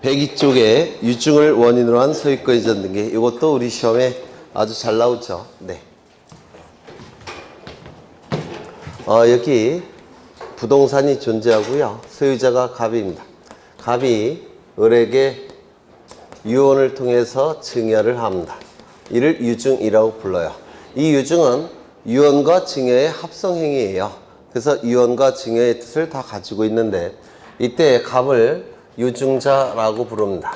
102쪽에 유증을 원인으로 한 소유권 이전 등기. 이것도 우리 시험에 아주 잘 나오죠. 네. 여기 부동산이 존재하고요. 소유자가 갑입니다. 갑이 을에게 유언을 통해서 증여를 합니다. 이를 유증이라고 불러요. 이 유증은 유언과 증여의 합성행위예요. 그래서 유언과 증여의 뜻을 다 가지고 있는데 이때 갑을 유증자라고 부릅니다.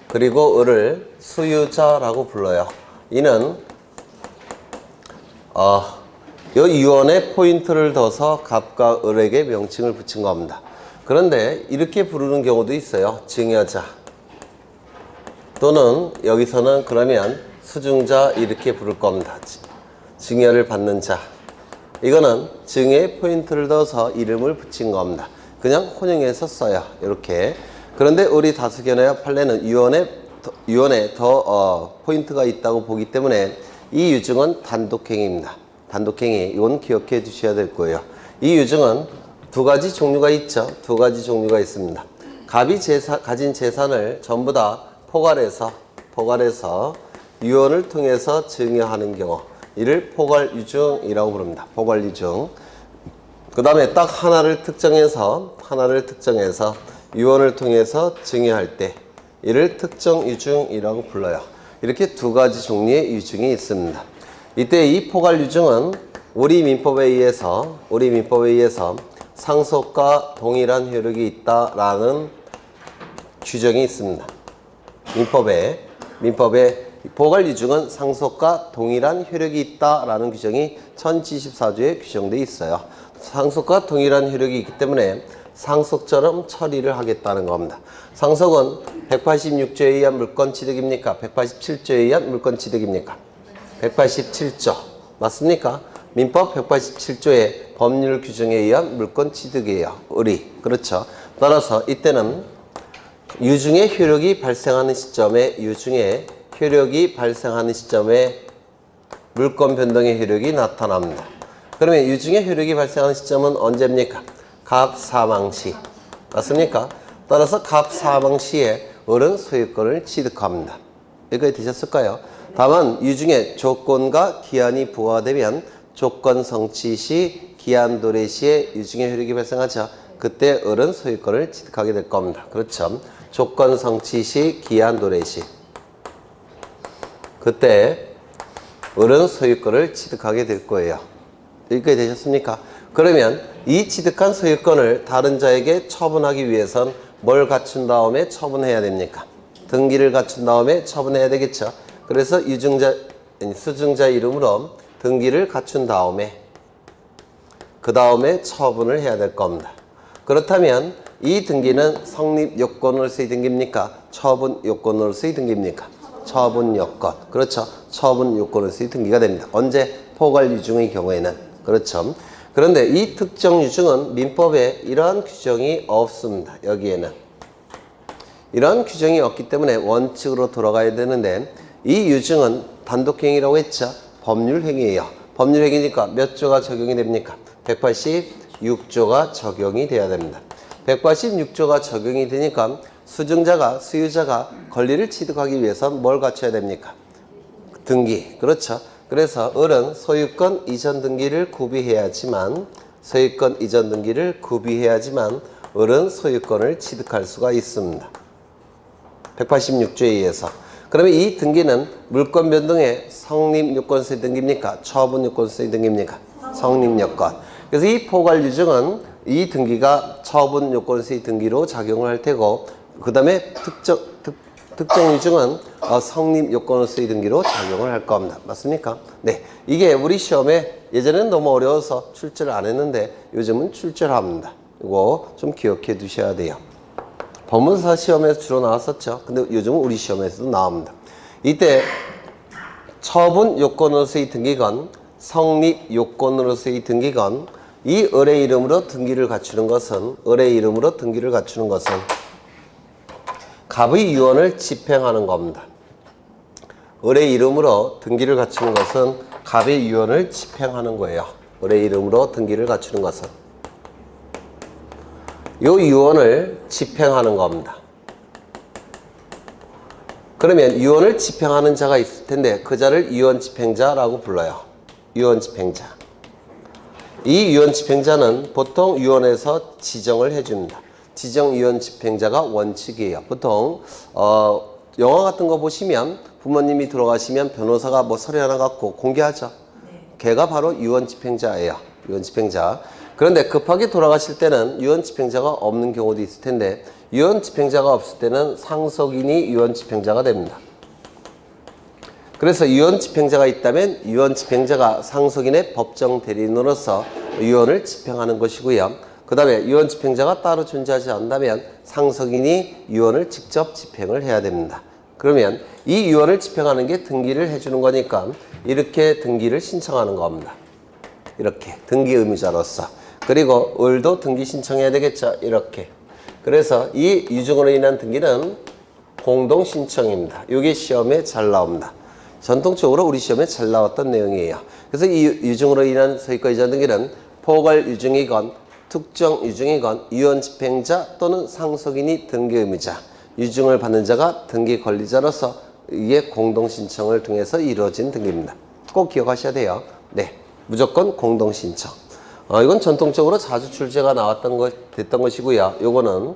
그리고 을을 수유자라고 불러요. 이는 이 유언에 포인트를 둬서 갑과 을에게 명칭을 붙인 겁니다. 그런데 이렇게 부르는 경우도 있어요. 증여자 또는 여기서는 그러면 수증자 이렇게 부를 겁니다. 증여를 받는 자. 이거는 증여에 포인트를 넣어서 이름을 붙인 겁니다. 그냥 혼용해서 써요. 이렇게. 그런데 우리 다수견해와 판례는 유언에 더 포인트가 있다고 보기 때문에 이 유증은 단독행위입니다. 단독행위. 이건 기억해 두셔야 될 거예요. 이 유증은 두 가지 종류가 있죠. 두 가지 종류가 있습니다. 갑이 가진 재산을 전부 다 포괄해서 유언을 통해서 증여하는 경우, 이를 포괄유증이라고 부릅니다. 포괄유증. 그 다음에 딱 하나를 특정해서 유언을 통해서 증여할 때 이를 특정유증이라고 불러요. 이렇게 두 가지 종류의 유증이 있습니다. 이때 이 포괄유증은 우리 민법에 의해서 상속과 동일한 효력이 있다라는 규정이 있습니다. 민법에 포괄유증은 상속과 동일한 효력이 있다라는 규정이 1074조에 규정되어 있어요. 상속과 동일한 효력이 있기 때문에 상속처럼 처리를 하겠다는 겁니다. 상속은 186조에 의한 물권 취득입니까? 187조에 의한 물권 취득입니까? 187조. 맞습니까? 민법 187조의 법률 규정에 의한 물권 취득이에요. 을이. 그렇죠. 따라서 이때는 유증의 효력이 발생하는 시점에 물권 변동의 효력이 나타납니다. 그러면 유증의 효력이 발생하는 시점은 언제입니까? 갑 사망 시. 맞습니까? 따라서 갑 사망 시에 을은 소유권을 취득합니다. 여기까지 되셨을까요? 다만 유증의 조건과 기한이 부과되면 조건 성취 시, 기한 도래 시에 유증의 효력이 발생하죠. 그때 을은 소유권을 취득하게 될 겁니다. 그렇죠? 조건 성취 시, 기한 도래 시. 그때 을은 소유권을 취득하게 될 거예요. 여기까지 되셨습니까? 그러면 이 취득한 소유권을 다른 자에게 처분하기 위해선 뭘 갖춘 다음에 처분해야 됩니까? 등기를 갖춘 다음에 처분해야 되겠죠. 그래서 수증자 이름으로 등기를 갖춘 다음에 그 다음에 처분을 해야 될 겁니다. 그렇다면 이 등기는 성립 요건으로서의 등기입니까? 처분 요건으로서의 등기입니까? 처분 요건. 그렇죠. 처분 요건으로서의 등기가 됩니다. 언제? 포괄 유증의 경우에는. 그렇죠. 그런데 이 특정 유증은 민법에 이러한 규정이 없습니다. 여기에는. 이러한 규정이 없기 때문에 원칙으로 돌아가야 되는데 이 유증은 단독행위라고 했죠. 법률행위예요. 법률행위니까 몇 조가 적용이 됩니까? 186조가 적용이 돼야 됩니다. 186조가 적용이 되니까 수유자가 권리를 취득하기 위해서 뭘 갖춰야 됩니까? 등기. 그렇죠. 그래서 을은 소유권 이전 등기를 구비해야지만 을은 소유권을 취득할 수가 있습니다. 186조에 의해서. 그러면 이 등기는 물권 변동의 성립 요건서의 등기입니까? 처분 요건서의 등기입니까? 성립 요건. 그래서 이 포괄 유증은 이 등기가 처분 요건서의 등기로 작용을 할 테고, 그 다음에 특정 유증은 성립 요건으로서의 등기로 작용을 할 겁니다. 맞습니까? 네. 이게 우리 시험에 예전에는 너무 어려워서 출제를 안 했는데 요즘은 출제를 합니다. 이거 좀 기억해 두셔야 돼요. 법문사 시험에서 주로 나왔었죠. 근데 요즘은 우리 시험에서도 나옵니다. 이때 처분 요건으로서의 등기건, 성립 요건으로서의 등기건, 이 을의 이름으로 등기를 갖추는 것은 갑의 유언을 집행하는 겁니다. 을의 이름으로 등기를 갖추는 것은 갑의 유언을 집행하는 거예요. 을의 이름으로 등기를 갖추는 것은 이 유언을 집행하는 겁니다. 그러면 유언을 집행하는 자가 있을 텐데 그 자를 유언 집행자라고 불러요. 유언 집행자. 이 유언 집행자는 보통 유언에서 지정을 해줍니다. 지정 유언 집행자가 원칙이에요. 보통 영화 같은 거 보시면 부모님이 돌아가시면 변호사가 뭐 서류 하나 갖고 공개하죠. 걔가 바로 유언 집행자예요. 유언 집행자. 그런데 급하게 돌아가실 때는 유언 집행자가 없는 경우도 있을 텐데 유언 집행자가 없을 때는 상속인이 유언 집행자가 됩니다. 그래서 유언 집행자가 있다면 유언 집행자가 상속인의 법정 대리인으로서 유언을 집행하는 것이고요. 그 다음에 유언 집행자가 따로 존재하지 않는다면 상속인이 유언을 직접 집행을 해야 됩니다. 그러면 이 유언을 집행하는 게 등기를 해주는 거니까 이렇게 등기를 신청하는 겁니다. 이렇게 등기 의무자로서. 그리고 을도 등기 신청해야 되겠죠. 이렇게. 그래서 이 유증으로 인한 등기는 공동신청입니다. 이게 시험에 잘 나옵니다. 전통적으로 우리 시험에 잘 나왔던 내용이에요. 그래서 이 유증으로 인한 소유권 이전 등기는 포괄 유증이건 특정 유증이건 유언 집행자 또는 상속인이 등기 의무자, 유증을 받는 자가 등기 권리자로서 이게 공동신청을 통해서 이루어진 등기입니다. 꼭 기억하셔야 돼요. 네, 무조건 공동신청. 이건 전통적으로 자주 출제가 됐던 것이고요. 요거는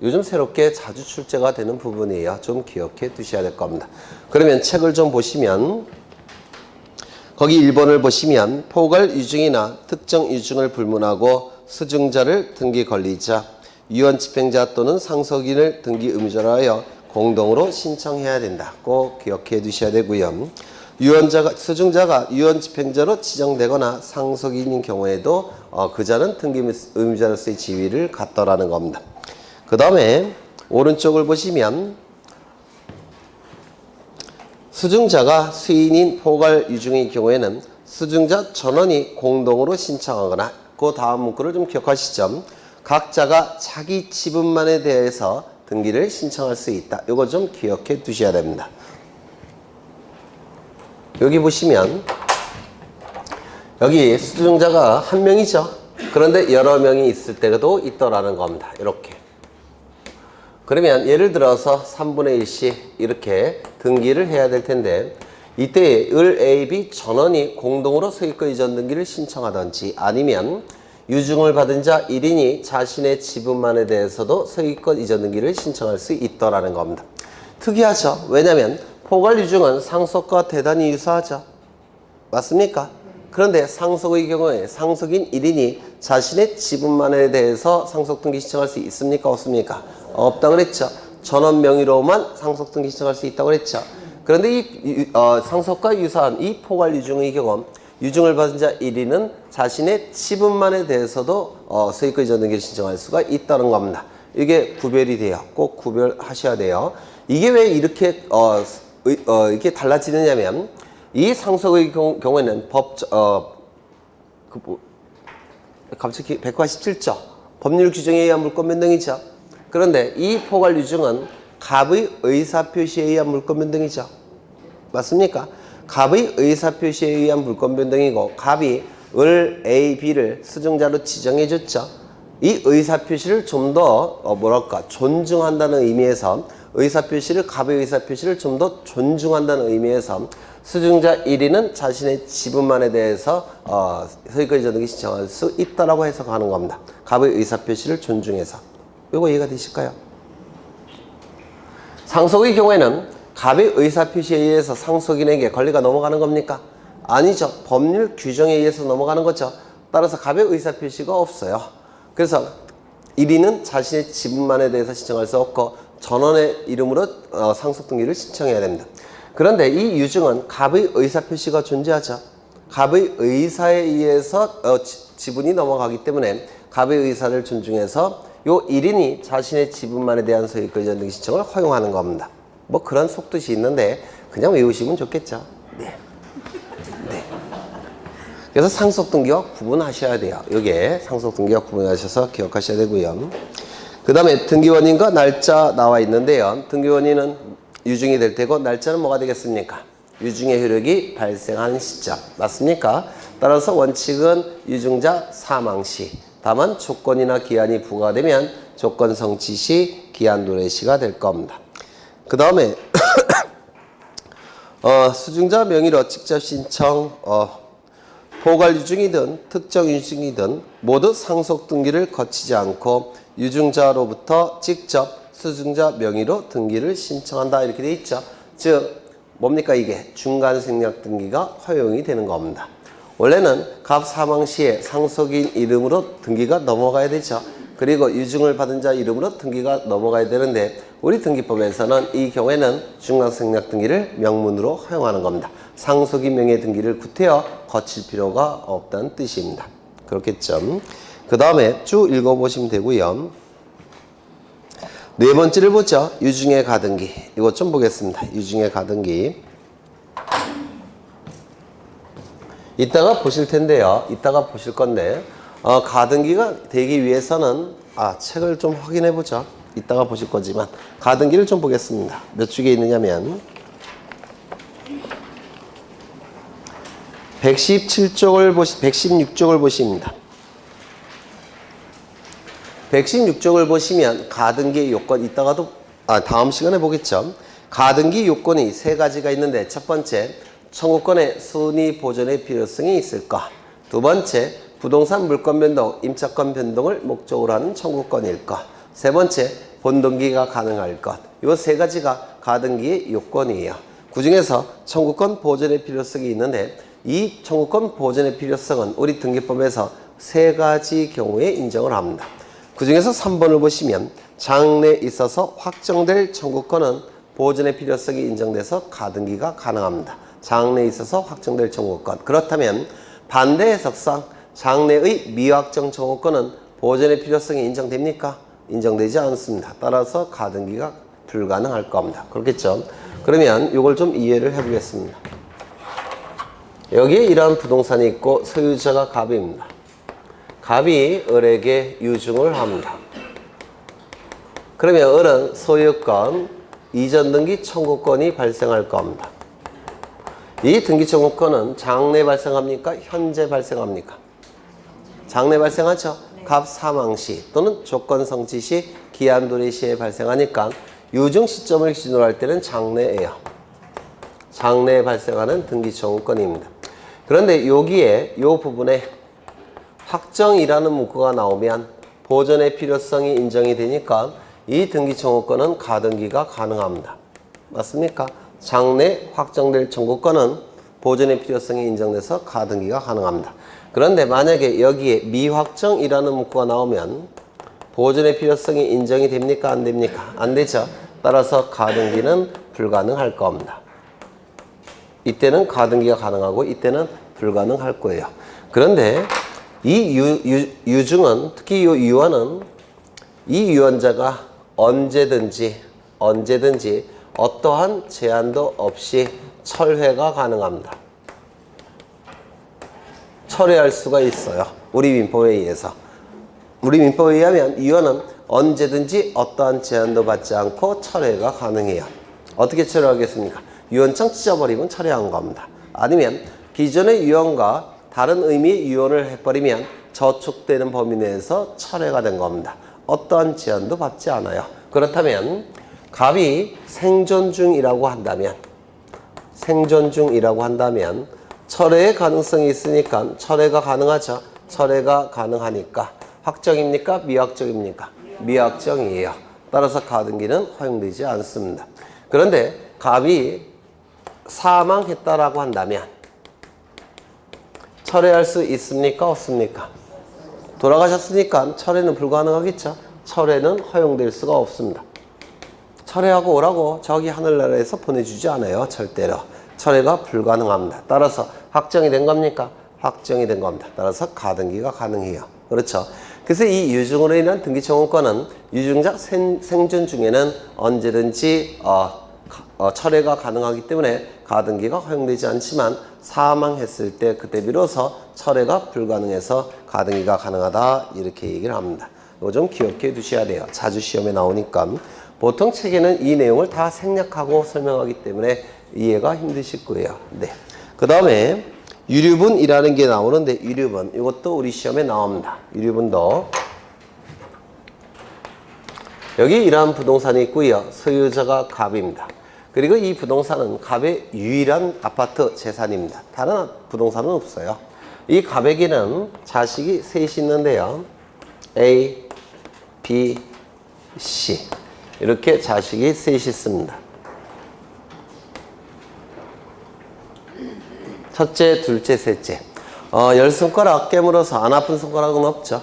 요즘 새롭게 자주 출제가 되는 부분이에요. 좀 기억해 두셔야 될 겁니다. 그러면 책을 좀 보시면 거기 1번을 보시면 포괄 유증이나 특정 유증을 불문하고 수증자를 등기 권리자, 유언 집행자 또는 상속인을 등기 의무자로 하여 공동으로 신청해야 된다. 꼭 기억해 두셔야 되고요. 수증자가 유언 집행자로 지정되거나 상속인인 경우에도 그 자는 등기 의무자로서의 지위를 갖더라는 겁니다. 그 다음에 오른쪽을 보시면 수증자가 수인인 포괄 유증의 경우에는 수증자 전원이 공동으로 신청하거나 그 다음 문구를 좀 기억하시죠. 각자가 자기 지분만에 대해서 등기를 신청할 수 있다. 이거 좀 기억해 두셔야 됩니다. 여기 보시면 여기 수증자가 한 명이죠. 그런데 여러 명이 있을 때도 있더라는 겁니다. 이렇게. 그러면 예를 들어서 3분의 1씩 이렇게 등기를 해야 될 텐데 이때 을 A, B 전원이 공동으로 소유권 이전 등기를 신청하든지 아니면 유증을 받은 자 1인이 자신의 지분만에 대해서도 소유권 이전 등기를 신청할 수 있더라는 겁니다. 특이하죠. 왜냐하면 포괄 유증은 상속과 대단히 유사하죠. 맞습니까? 그런데 상속의 경우에 상속인 1인이 자신의 지분만에 대해서 상속 등기 신청할 수 있습니까? 없습니까? 없다고 그랬죠. 전원 명의로만 상속 등기 신청할 수 있다고 그랬죠. 그런데 이 상속과 유사한 이 포괄 유증의 경우 유증을 받은 자 1인은 자신의 지분만에 대해서도 소유권 이전 등기를 신청할 수가 있다는 겁니다. 이게 구별이 돼요. 꼭 구별하셔야 돼요. 이게 왜 이렇게 이렇게 달라지느냐면 이 상속의 경우에는 갑자기 187조 법률 규정에 의한 물권 변동이죠. 그런데 이 포괄 유증은 갑의 의사표시에 의한 물권 변동이죠. 맞습니까? 갑의 의사표시에 의한 물권 변동이고 갑이 을 A, B를 수증자로 지정해줬죠. 이 의사표시를 좀 더 존중한다는 의미에서 갑의 의사표시를 좀 더 존중한다는 의미에서 수증자 1인은 자신의 지분만에 대해서 소유권 이전 등기 신청할 수 있다라고 해석하는 겁니다. 갑의 의사표시를 존중해서. 이거 이해가 되실까요? 상속의 경우에는 갑의 의사표시에 의해서 상속인에게 권리가 넘어가는 겁니까? 아니죠. 법률 규정에 의해서 넘어가는 거죠. 따라서 갑의 의사표시가 없어요. 그래서 1인은 자신의 지분만에 대해서 신청할 수 없고 전원의 이름으로 상속 등기를 신청해야 됩니다. 그런데 이 유증은 갑의 의사표시가 존재하죠. 갑의 의사에 의해서 지분이 넘어가기 때문에 갑의 의사를 존중해서 요 1인이 자신의 지분만에 대한 소유권 이전 등기 신청을 허용하는 겁니다. 뭐 그런 속뜻이 있는데 그냥 외우시면 좋겠죠. 네. 그래서 상속 등기와 구분하셔야 돼요. 요게 상속 등기와 구분하셔서 기억하셔야 되고요. 그 다음에 등기원인과 날짜 나와 있는데요. 등기원인은 유증이 될 테고 날짜는 뭐가 되겠습니까? 유증의 효력이 발생하는 시점. 맞습니까? 따라서 원칙은 유증자 사망 시. 다만 조건이나 기한이 부과되면 조건 성취 시, 기한 도래 시가 될 겁니다. 그 다음에 수증자 명의로 직접 신청, 포괄 유증이든 특정 유증이든 모두 상속 등기를 거치지 않고 유증자로부터 직접 수증자 명의로 등기를 신청한다. 이렇게 돼 있죠. 즉 뭡니까 이게? 중간 생략 등기가 허용이 되는 겁니다. 원래는 갑 사망 시에 상속인 이름으로 등기가 넘어가야 되죠. 그리고 유증을 받은 자 이름으로 등기가 넘어가야 되는데 우리 등기법에서는 이 경우에는 중간 생략 등기를 명문으로 허용하는 겁니다. 상속인 명의 등기를 구태여 거칠 필요가 없다는 뜻입니다. 그렇겠죠. 그 다음에 쭉 읽어보시면 되고요. 네 번째를 보죠. 유증의 가등기. 이것 좀 보겠습니다. 유증의 가등기. 이따가 보실 텐데요. 이따가 보실 건데 가등기가 되기 위해서는 책을 좀 확인해 보죠. 이따가 보실 거지만 가등기를 좀 보겠습니다. 몇 쪽에 있느냐면 116쪽을 보십니다. 116쪽을 보시면 가등기 요건 이따가도 다음 시간에 보겠죠. 가등기 요건이 세 가지가 있는데 첫 번째 청구권의 순위 보존의 필요성이 있을까? 두 번째 부동산 물권 변동, 임차권 변동을 목적으로 하는 청구권일까? 세 번째 본등기가 가능할 것. 이 세 가지가 가등기의 요건이에요. 그 중에서 청구권 보존의 필요성이 있는데 이 청구권 보존의 필요성은 우리 등기법에서 세 가지 경우에 인정을 합니다. 그 중에서 3번을 보시면 장래에 있어서 확정될 청구권은 보존의 필요성이 인정돼서 가등기가 가능합니다. 장래에 있어서 확정될 청구권. 그렇다면 반대 해석상 장래의 미확정 청구권은 보존의 필요성이 인정됩니까? 인정되지 않습니다. 따라서 가등기가 불가능할 겁니다. 그렇겠죠? 그러면 이걸 좀 이해를 해보겠습니다. 여기에 이러한 부동산이 있고 소유자가 갑입니다. 갑이 을에게 유증을 합니다. 그러면 을은 소유권, 이전 등기 청구권이 발생할 겁니다. 이 등기 청구권은 장래 발생합니까? 현재 발생합니까? 장래 발생하죠? 갑 사망 시 또는 조건 성취 시, 기한 도래 시에 발생하니까 유증 시점을 기준으로 할 때는 장래예요. 장래에 발생하는 등기 청구권입니다. 그런데 여기에 이 부분에 확정이라는 문구가 나오면 보존의 필요성이 인정이 되니까 이 등기 청구권은 가등기가 가능합니다. 맞습니까? 장래 확정될 청구권은 보존의 필요성이 인정돼서 가등기가 가능합니다. 그런데 만약에 여기에 미확정이라는 문구가 나오면 보존의 필요성이 인정이 됩니까? 안 됩니까? 안 되죠. 따라서 가등기는 불가능할 겁니다. 이때는 가등기가 가능하고 이때는 불가능할 거예요. 그런데 이 유증은 특히 이 유언은 이 유언자가 언제든지 어떠한 제한도 없이 철회가 가능합니다. 철회할 수가 있어요. 우리 민법에 의해서. 우리 민법에 의하면 유언은 언제든지 어떠한 제한도 받지 않고 철회가 가능해요. 어떻게 철회하겠습니까? 유언장 찢어버리면 철회한 겁니다. 아니면 기존의 유언과 다른 의미의 유언을 해버리면 저촉되는 범위 내에서 철회가 된 겁니다. 어떠한 제한도 받지 않아요. 그렇다면 갑이 생존 중이라고 한다면 철회의 가능성이 있으니까 철회가 가능하죠. 철회가 가능하니까 확정입니까? 미확정입니까? 미확정이에요. 따라서 가등기는 허용되지 않습니다. 그런데 갑이 사망했다라고 한다면 철회할 수 있습니까? 없습니까? 돌아가셨으니까 철회는 불가능하겠죠. 철회는 허용될 수가 없습니다. 철회하고 오라고 저기 하늘나라에서 보내주지 않아요. 절대로. 철회가 불가능합니다. 따라서 확정이 된 겁니까? 확정이 된 겁니다. 따라서 가등기가 가능해요. 그렇죠. 그래서 이 유증으로 인한 등기 청구권은 유증자 생존 중에는 언제든지 철회가 가능하기 때문에 가등기가 허용되지 않지만 사망했을 때 그때 비로소 철회가 불가능해서 가등기가 가능하다 이렇게 얘기를 합니다. 이거 좀 기억해 두셔야 돼요. 자주 시험에 나오니까. 보통 책에는 이 내용을 다 생략하고 설명하기 때문에 이해가 힘드실 거예요. 네. 그 다음에 유류분이라는 게 나오는데 유류분 이것도 우리 시험에 나옵니다. 유류분도 여기 이러한 부동산이 있고요. 소유자가 갑입니다. 그리고 이 부동산은 갑의 유일한 아파트 재산입니다. 다른 부동산은 없어요. 이 갑에게는 자식이 셋이 있는데요. A, B, C 이렇게 자식이 셋이 있습니다. 첫째, 둘째, 셋째. 10손가락 깨물어서 안 아픈 손가락은 없죠.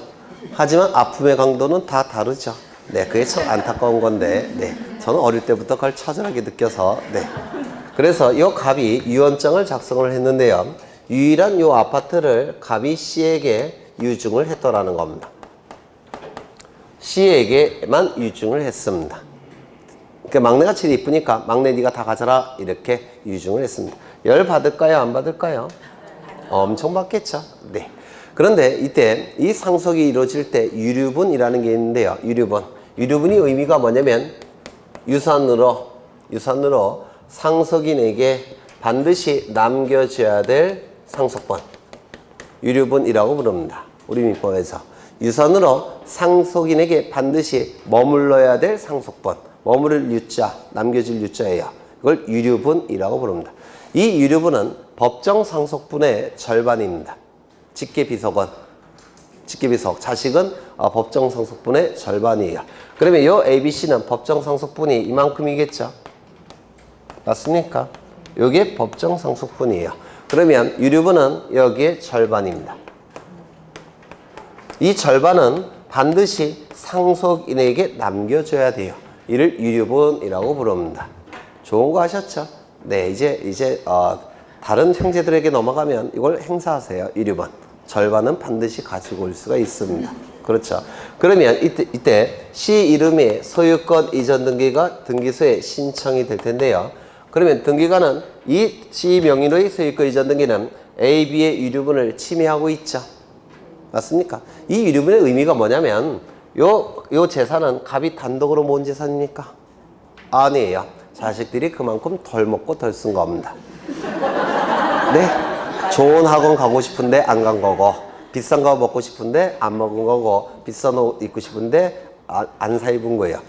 하지만 아픔의 강도는 다 다르죠. 네, 그게 참 안타까운 건데, 네, 저는 어릴 때부터 그걸 처절하게 느껴서, 네. 그래서 이 갑이 유언장을 작성을 했는데요. 유일한 이 아파트를 갑이 C에게 유증을 했더라는 겁니다. C에게만 유증을 했습니다. 그러니까 막내가 제일 이쁘니까 막내 네가 다 가져라 이렇게 유증을 했습니다. 열 받을까요? 안 받을까요? 엄청 받겠죠. 네. 그런데 이때 이 상속이 이루어질 때 유류분이라는 게 있는데요. 유류분이 의미가 뭐냐면 유산으로 상속인에게 반드시 남겨줘야 될 상속분, 유류분이라고 부릅니다. 우리 민법에서 유산으로 상속인에게 반드시 머물러야 될 상속분, 머무를 유자, 남겨질 유자예요. 이걸 유류분이라고 부릅니다. 이 유류분은 법정 상속분의 절반입니다. 직계비속은, 자식은 법정 상속분의 절반이에요. 그러면 이 ABC는 법정 상속분이 이만큼이겠죠? 맞습니까? 이게 법정 상속분이에요. 그러면 유류분은 여기에 절반입니다. 이 절반은 반드시 상속인에게 남겨줘야 돼요. 이를 유류분이라고 부릅니다. 좋은 거 아셨죠? 네, 이제 다른 형제들에게 넘어가면 이걸 행사하세요. 유류분. 절반은 반드시 가지고 올 수가 있습니다. 그렇죠. 그러면 이때 C 이름의 소유권 이전 등기가 등기소에 신청이 될 텐데요. 그러면 등기관은 이 C 명의로의 소유권 이전 등기는 A, B의 유류분을 침해하고 있죠. 맞습니까? 이 유류분의 의미가 뭐냐면 요 재산은 갑이 단독으로 모은 재산입니까? 아니에요. 자식들이 그만큼 덜 먹고 덜 쓴 겁니다. 네, 좋은 학원 가고 싶은데 안 간 거고, 비싼 거 먹고 싶은데 안 먹은 거고, 비싼 옷 입고 싶은데 안 사 입은 거예요.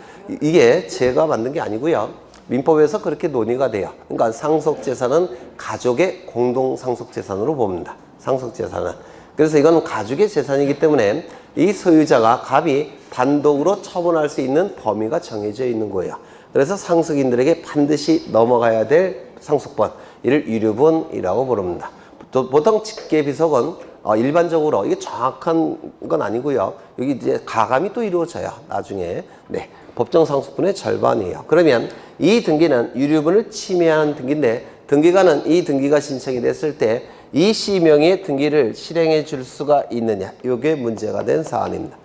이게 제가 만든 게 아니고요. 민법에서 그렇게 논의가 돼요. 그러니까 상속재산은 가족의 공동 상속재산으로 봅니다. 상속재산은. 그래서 이건 가족의 재산이기 때문에 이 소유자가 갑이 단독으로 처분할 수 있는 범위가 정해져 있는 거예요. 그래서 상속인들에게 반드시 넘어가야 될 상속분, 이를 유류분이라고 부릅니다. 보통 직계비속은 일반적으로 이게 정확한 건 아니고요. 여기 이제 가감이 또 이루어져요. 나중에. 네, 법정 상속분의 절반이에요. 그러면 이 등기는 유류분을 침해하는 등기인데 등기관은 이 등기가 신청이 됐을 때 이 시명의 등기를 실행해 줄 수가 있느냐, 이게 문제가 된 사안입니다.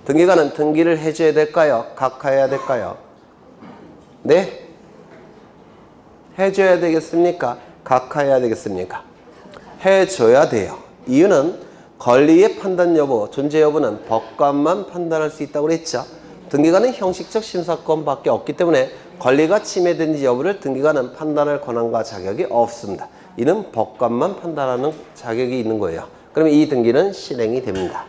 등기관은 등기를 해줘야 될까요? 각하해야 될까요? 네? 해줘야 되겠습니까? 각하해야 되겠습니까? 해줘야 돼요. 이유는 권리의 판단 여부, 존재 여부는 법관만 판단할 수 있다고 그랬죠. 등기관은 형식적 심사권밖에 없기 때문에 권리가 침해된지 여부를 등기관은 판단할 권한과 자격이 없습니다. 이는 법관만 판단하는 자격이 있는 거예요. 그러면 이 등기는 실행이 됩니다.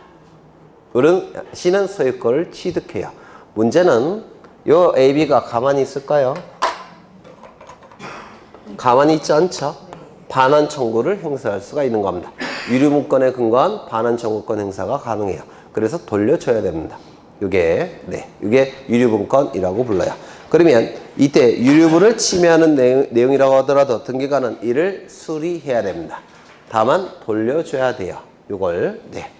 C는 소유권을 취득해요. 문제는 요 AB가 가만히 있을까요? 가만히 있지 않죠? 반환 청구를 행사할 수가 있는 겁니다. 유류문건에 근거한 반환 청구권 행사가 가능해요. 그래서 돌려줘야 됩니다. 이게 유류문건이라고 불러요. 그러면 이때 유류분을 침해하는 내용이라고 하더라도 등기관은 이를 수리해야 됩니다. 다만 돌려줘야 돼요. 이걸. 네.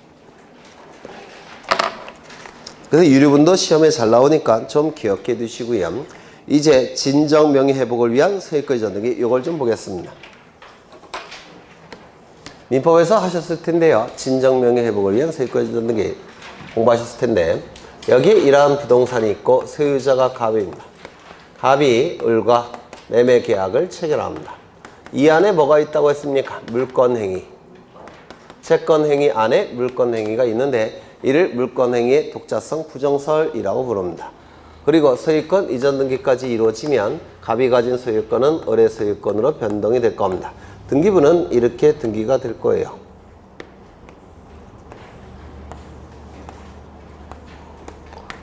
그래서 유류분도 시험에 잘 나오니까 좀 기억해 두시고요. 이제 진정 명의 회복을 위한 소유권 이전 등기, 이걸 좀 보겠습니다. 민법에서 하셨을 텐데요. 진정 명의 회복을 위한 소유권 이전 등기 공부하셨을 텐데 여기에 이러한 부동산이 있고 소유자가 갑입니다. 갑이 을과 매매 계약을 체결합니다. 이 안에 뭐가 있다고 했습니까? 물권행위. 채권행위 안에 물권행위가 있는데 이를 물권행위의 독자성 부정설이라고 부릅니다. 그리고 소유권 이전 등기까지 이루어지면 갑이 가진 소유권은 을의 소유권으로 변동이 될 겁니다. 등기부는 이렇게 등기가 될 거예요.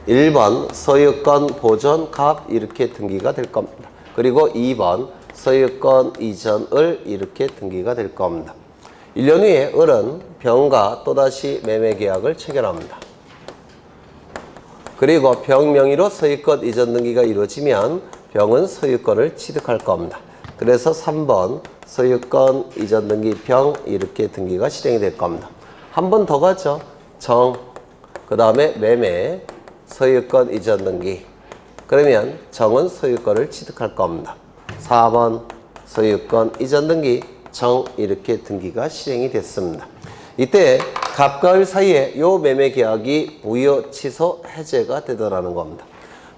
1번 소유권 보존 갑 이렇게 등기가 될 겁니다. 그리고 2번 소유권 이전을 이렇게 등기가 될 겁니다. 1년 후에 을은 병과 또다시 매매 계약을 체결합니다. 그리고 병 명의로 소유권 이전 등기가 이루어지면 병은 소유권을 취득할 겁니다. 그래서 3번 소유권 이전 등기 병 이렇게 등기가 실행이 될 겁니다. 한 번 더 가죠. 정, 그 다음에 매매, 소유권 이전 등기. 그러면 정은 소유권을 취득할 겁니다. 4번 소유권 이전 등기 정 이렇게 등기가 실행이 됐습니다. 이때 갑과 을 사이에 요 매매 계약이 무효 취소 해제가 되더라는 겁니다.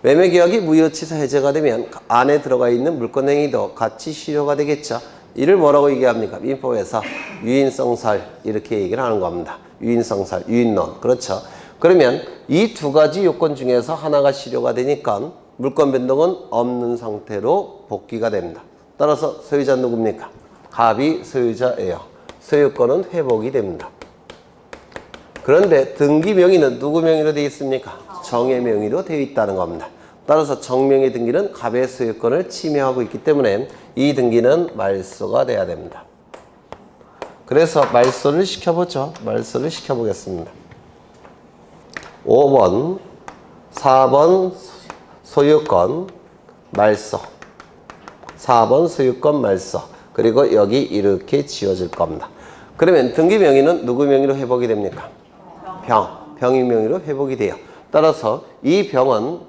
매매 계약이 무효 취소 해제가 되면 안에 들어가 있는 물권 행위도 같이 실효가 되겠죠. 이를 뭐라고 얘기합니까? 민법에서 유인성살 이렇게 얘기를 하는 겁니다. 유인성살, 유인론. 그렇죠. 그러면 이 두 가지 요건 중에서 하나가 실효가 되니까 물권 변동은 없는 상태로 복귀가 됩니다. 따라서 소유자 누굽니까? 갑이 소유자예요. 소유권은 회복이 됩니다. 그런데 등기 명의는 누구 명의로 되어 있습니까? 정의 명의로 되어 있다는 겁니다. 따라서 정명의 등기는 갑의 소유권을 침해하고 있기 때문에 이 등기는 말소가 돼야 됩니다. 그래서 말소를 시켜보죠. 말소를 시켜보겠습니다. 5번, 4번 소유권 말소, 4번 소유권 말소, 그리고 여기 이렇게 지워질 겁니다. 그러면 등기 명의는 누구 명의로 회복이 됩니까? 병의 명의로 회복이 돼요. 따라서 이 병은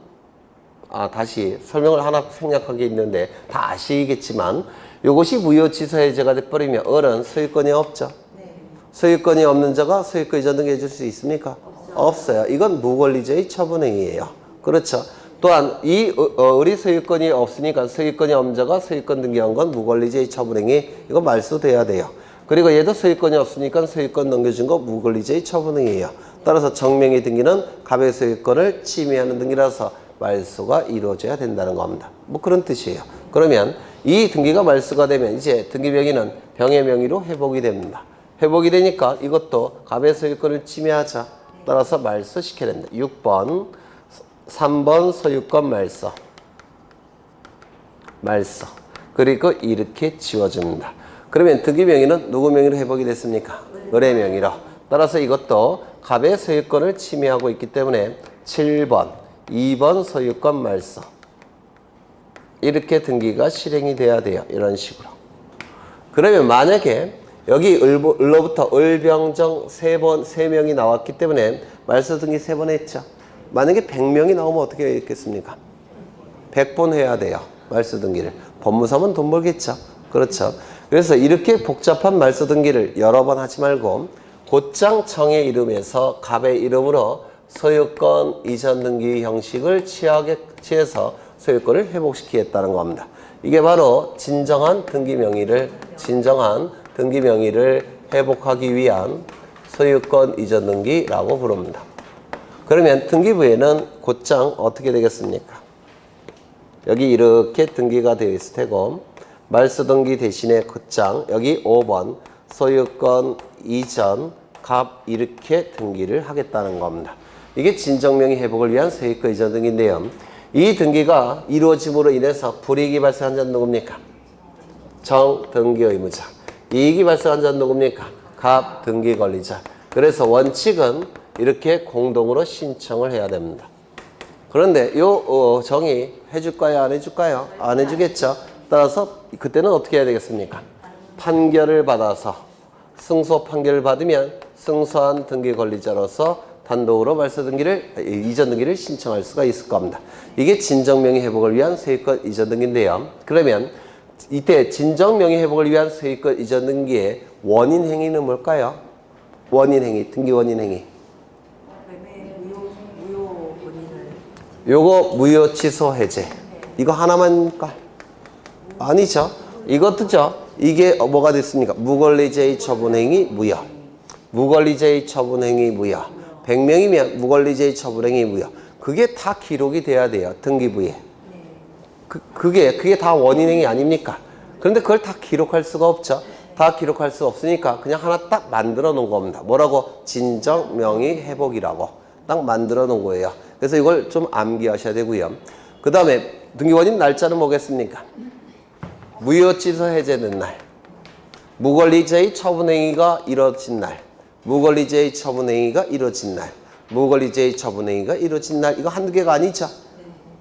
다시 설명을 하나 생략한 게 있는데 다 아시겠지만 이것이 무효 취소 해제가 돼버리면 을은 소유권이 없죠. 소유권이 없는 자가 소유권 이전 등기 해줄 수 있습니까? 없어요. 이건 무권리자의 처분행위예요. 그렇죠. 또한 이 을이 소유권이 없으니까 소유권이 없는 자가 소유권 등기한 건 무권리자의 처분행위, 이거 말소돼야 돼요. 그리고 얘도 소유권이 없으니까 소유권 넘겨준 거 무권리자의 처분행위예요. 따라서 정명의 등기는 갑의 소유권을 침해하는 등기라서 말소가 이루어져야 된다는 겁니다. 뭐 그런 뜻이에요. 그러면 이 등기가 말소가 되면 이제 등기 명의는 병의 명의로 회복이 됩니다. 회복이 되니까 이것도 갑의 소유권을 침해하자. 따라서 말소시켜야 된다. 6번, 3번 소유권 말소. 말소. 그리고 이렇게 지워줍니다. 그러면 등기 명의는 누구 명의로 회복이 됐습니까? 을의 명의로. 따라서 이것도 갑의 소유권을 침해하고 있기 때문에 7번, 2번 소유권 말소. 이렇게 등기가 실행이 돼야 돼요. 이런 식으로. 그러면 만약에 여기 을로부터 을병정 3명이 나왔기 때문에 말소 등기 3번 했죠. 만약에 100명이 나오면 어떻게 했겠습니까? 100번 해야 돼요. 말소 등기를. 법무사면 돈 벌겠죠. 그렇죠. 그래서 이렇게 복잡한 말소 등기를 여러 번 하지 말고 곧장 정의 이름에서 갑의 이름으로 소유권 이전 등기 형식을 취해서 소유권을 회복시키겠다는 겁니다. 이게 바로 진정한 등기 명의를 회복하기 위한 소유권 이전 등기라고 부릅니다. 그러면 등기부에는 곧장 어떻게 되겠습니까? 여기 이렇게 등기가 되어 있을 테고 말소 등기 대신에 곧장 여기 5번 소유권 이전 갑 이렇게 등기를 하겠다는 겁니다. 이게 진정명의 회복을 위한 소유권 이전 등기인데요. 이 등기가 이루어짐으로 인해서 불이익이 발생한 자는 누굽니까? 정 등기 의무자. 이익이 발생한 자는 누굽니까? 갑 등기 권리자. 그래서 원칙은 이렇게 공동으로 신청을 해야 됩니다. 그런데 요 정의 해줄까요? 안 해줄까요? 안 해주겠죠. 따라서 그때는 어떻게 해야 되겠습니까? 판결을 받아서 승소 판결을 받으면 승소한 등기 권리자로서 단독으로 말소 등기를 이전 등기를 신청할 수가 있을 겁니다. 이게 진정명의 회복을 위한 소유권 이전 등기인데요. 그러면 이때 진정명의 회복을 위한 소유권 이전 등기의 원인 행위는 뭘까요? 원인 행위, 등기 원인 행위. 무효 원인을. 요거 무효 취소 해제. 이거 하나만일까? 아니죠. 이것도죠. 이게 뭐가 됐습니까? 무권리자의 처분행위 무효. 무권리자의 처분행위 무효. 100명이면 무권리자의 처분행위 무효. 그게 다 기록이 돼야 돼요. 등기부에. 그게 다 원인행위 아닙니까? 그런데 그걸 다 기록할 수가 없죠. 다 기록할 수 없으니까 그냥 하나 딱 만들어 놓은 겁니다. 뭐라고? 진정명의 회복이라고 딱 만들어 놓은 거예요. 그래서 이걸 좀 암기하셔야 되고요. 그 다음에 등기원인 날짜는 뭐겠습니까? 무효취소 해제된 날, 무권리제의 처분행위가 이루어진 날, 무권리제의 처분행위가 이루어진 날, 무권리제의 처분행위가 이루어진 날, 이거 한두 개가 아니죠.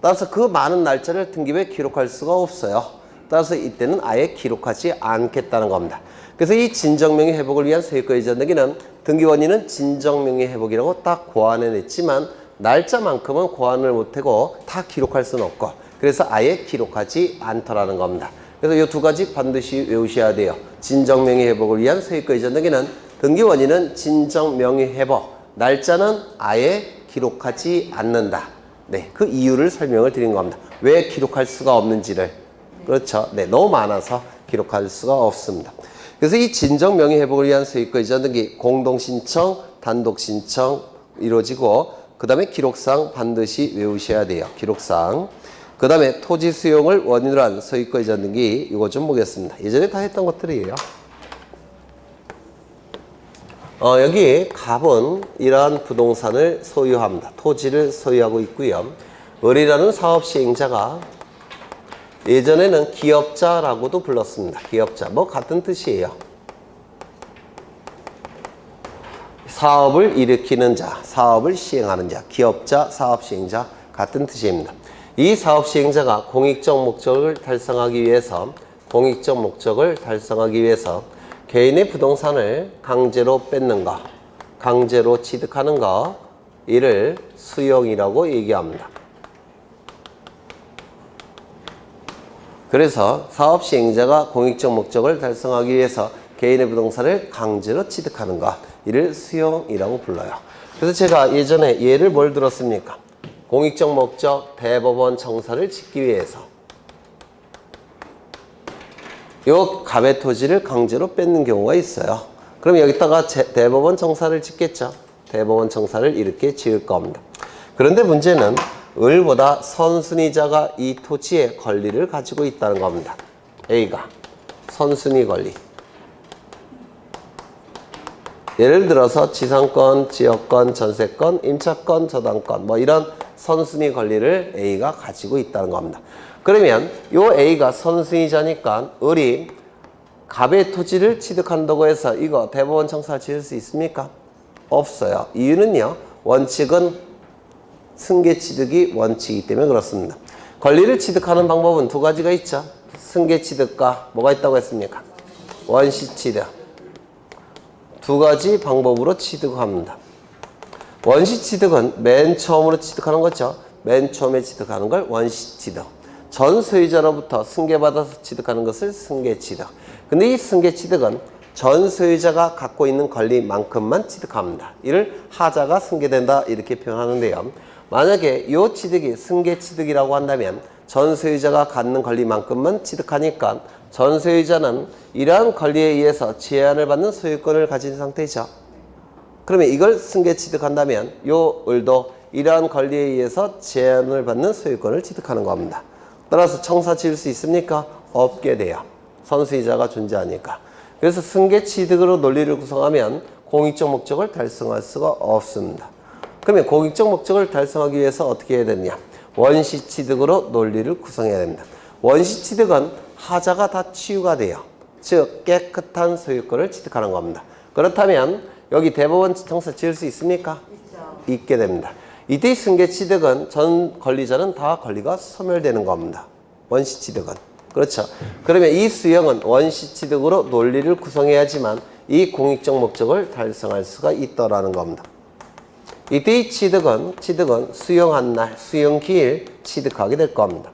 따라서 그 많은 날짜를 등기부에 기록할 수가 없어요. 따라서 이때는 아예 기록하지 않겠다는 겁니다. 그래서 이 진정명의 회복을 위한 소유권 이전 등기는 등기원인은 진정명의 회복이라고 딱 고안해냈지만 날짜만큼은 고안을 못하고 다 기록할 수는 없고, 그래서 아예 기록하지 않더라는 겁니다. 그래서 이 두 가지 반드시 외우셔야 돼요. 진정명의 회복을 위한 소유권 이전 등기는 등기원인은 진정명의 회복, 날짜는 아예 기록하지 않는다. 네, 그 이유를 설명을 드린 겁니다. 왜 기록할 수가 없는지를. 그렇죠. 네, 너무 많아서 기록할 수가 없습니다. 그래서 이 진정명의 회복을 위한 소유권 이전 등기 공동신청, 단독신청 이루어지고, 그 다음에 기록상 반드시 외우셔야 돼요. 기록상. 그 다음에 토지 수용을 원인으로 한 소유권 이전 등기, 이거 좀 보겠습니다. 예전에 다 했던 것들이에요. 여기 갑은 이러한 부동산을 소유합니다. 토지를 소유하고 있고요. 을이라는 사업시행자가 예전에는 기업자라고도 불렀습니다. 기업자. 뭐 같은 뜻이에요. 사업을 일으키는 자, 사업을 시행하는 자, 기업자, 사업시행자 같은 뜻입니다. 이 사업시행자가 공익적 목적을 달성하기 위해서 개인의 부동산을 강제로 뺏는 거, 강제로 취득하는 거, 이를 수용이라고 얘기합니다. 그래서 사업시행자가 공익적 목적을 달성하기 위해서 개인의 부동산을 강제로 취득하는 것, 이를 수용이라고 불러요. 그래서 제가 예전에 예를 뭘 들었습니까? 공익적 목적 대법원 청사를 짓기 위해서 요 갑의 토지를 강제로 뺏는 경우가 있어요. 그럼 여기다가 대법원 청사를 짓겠죠. 대법원 청사를 이렇게 지을 겁니다. 그런데 문제는 을보다 선순위자가 이 토지의 권리를 가지고 있다는 겁니다. A가 선순위 권리. 예를 들어서 지상권, 지역권, 전세권, 임차권, 저당권 뭐 이런 선순위 권리를 A가 가지고 있다는 겁니다. 그러면 요 A가 선순위자니까 을이 갑의 토지를 취득한다고 해서 이거 대법원 청사 지을 수 있습니까? 없어요. 이유는요. 원칙은 승계 취득이 원칙이기 때문에 그렇습니다. 권리를 취득하는 방법은 두 가지가 있죠. 승계 취득과 뭐가 있다고 했습니까? 원시 취득. 두 가지 방법으로 취득합니다. 원시 취득은 맨 처음으로 취득하는 거죠. 맨 처음에 취득하는 걸 원시 취득. 전 소유자로부터 승계받아서 취득하는 것을 승계 취득. 근데 이 승계 취득은 전 소유자가 갖고 있는 권리만큼만 취득합니다. 이를 하자가 승계된다 이렇게 표현하는데요. 만약에 이 취득이 승계 취득이라고 한다면 전 소유자가 갖는 권리만큼만 취득하니까 전 소유자는 이러한 권리에 의해서 제한을 받는 소유권을 가진 상태죠. 그러면 이걸 승계 취득한다면 요 을도 이러한 권리에 의해서 제한을 받는 소유권을 취득하는 겁니다. 따라서 청사 지을 수 있습니까? 없게 돼요. 선수이자가 존재하니까. 그래서 승계 취득으로 논리를 구성하면 공익적 목적을 달성할 수가 없습니다. 그러면 공익적 목적을 달성하기 위해서 어떻게 해야 되느냐? 원시 취득으로 논리를 구성해야 됩니다. 원시 취득은 하자가 다 치유가 돼요. 즉 깨끗한 소유권을 취득하는 겁니다. 그렇다면 여기 대법원 청사 지을 수 있습니까? 있죠. 있게 됩니다. 이때 승계 취득은 전 권리자는 다 권리가 소멸되는 겁니다. 원시 취득은. 그렇죠. 그러면 이 수용은 원시 취득으로 논리를 구성해야지만 이 공익적 목적을 달성할 수가 있다라는 겁니다. 이때 이 취득은 수용한 날, 수용기일 취득하게 될 겁니다.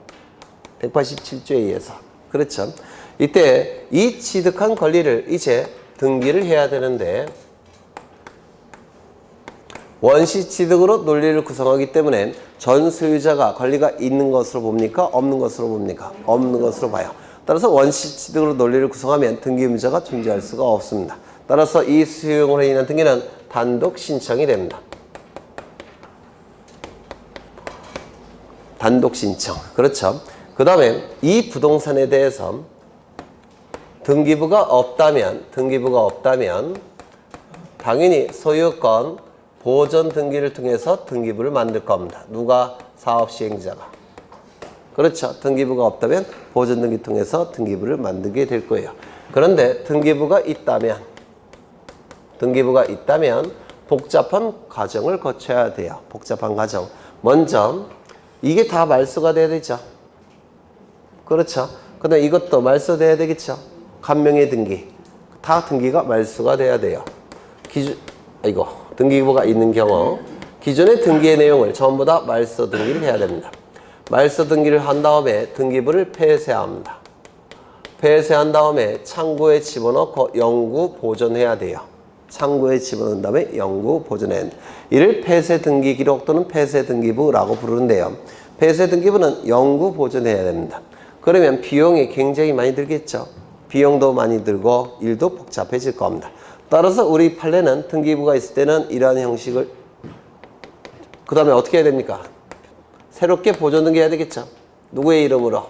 187조에 의해서. 그렇죠. 이때 이 취득한 권리를 이제 등기를 해야 되는데 원시 취득으로 논리를 구성하기 때문에 전 소유자가 권리가 있는 것으로 봅니까? 없는 것으로 봅니까? 없는 것으로 봐요. 따라서 원시 취득으로 논리를 구성하면 등기 의무자가 존재할 수가 없습니다. 따라서 이 수용으로 인한 등기는 단독 신청이 됩니다. 단독 신청. 그렇죠. 그 다음에 이 부동산에 대해서 등기부가 없다면 당연히 소유권 보전 등기를 통해서 등기부를 만들 겁니다. 누가? 사업시행자가. 그렇죠. 등기부가 없다면 보존등기 통해서 등기부를 만들게 될 거예요. 그런데 등기부가 있다면 복잡한 과정을 거쳐야 돼요. 복잡한 과정. 먼저 이게 다 말소가 돼야 되죠. 그렇죠. 그다음 이것도 말소돼야 되겠죠. 간명의 등기. 다 등기가 말소가 돼야 돼요. 등기부가 있는 경우 기존의 등기의 내용을 전부 다 말소 등기를 해야 됩니다. 말소 등기를 한 다음에 등기부를 폐쇄합니다. 폐쇄한 다음에 창고에 집어넣고 영구 보존해야 돼요. 창고에 집어넣은 다음에 영구 보존해야 합니다. 이를 폐쇄 등기 기록 또는 폐쇄 등기부라고 부르는데요. 폐쇄 등기부는 영구 보존해야 됩니다. 그러면 비용이 굉장히 많이 들겠죠. 비용도 많이 들고 일도 복잡해질 겁니다. 따라서 우리 판례는 등기부가 있을 때는 이러한 형식을 그 다음에 어떻게 해야 됩니까? 새롭게 보존 등기해야 되겠죠. 누구의 이름으로?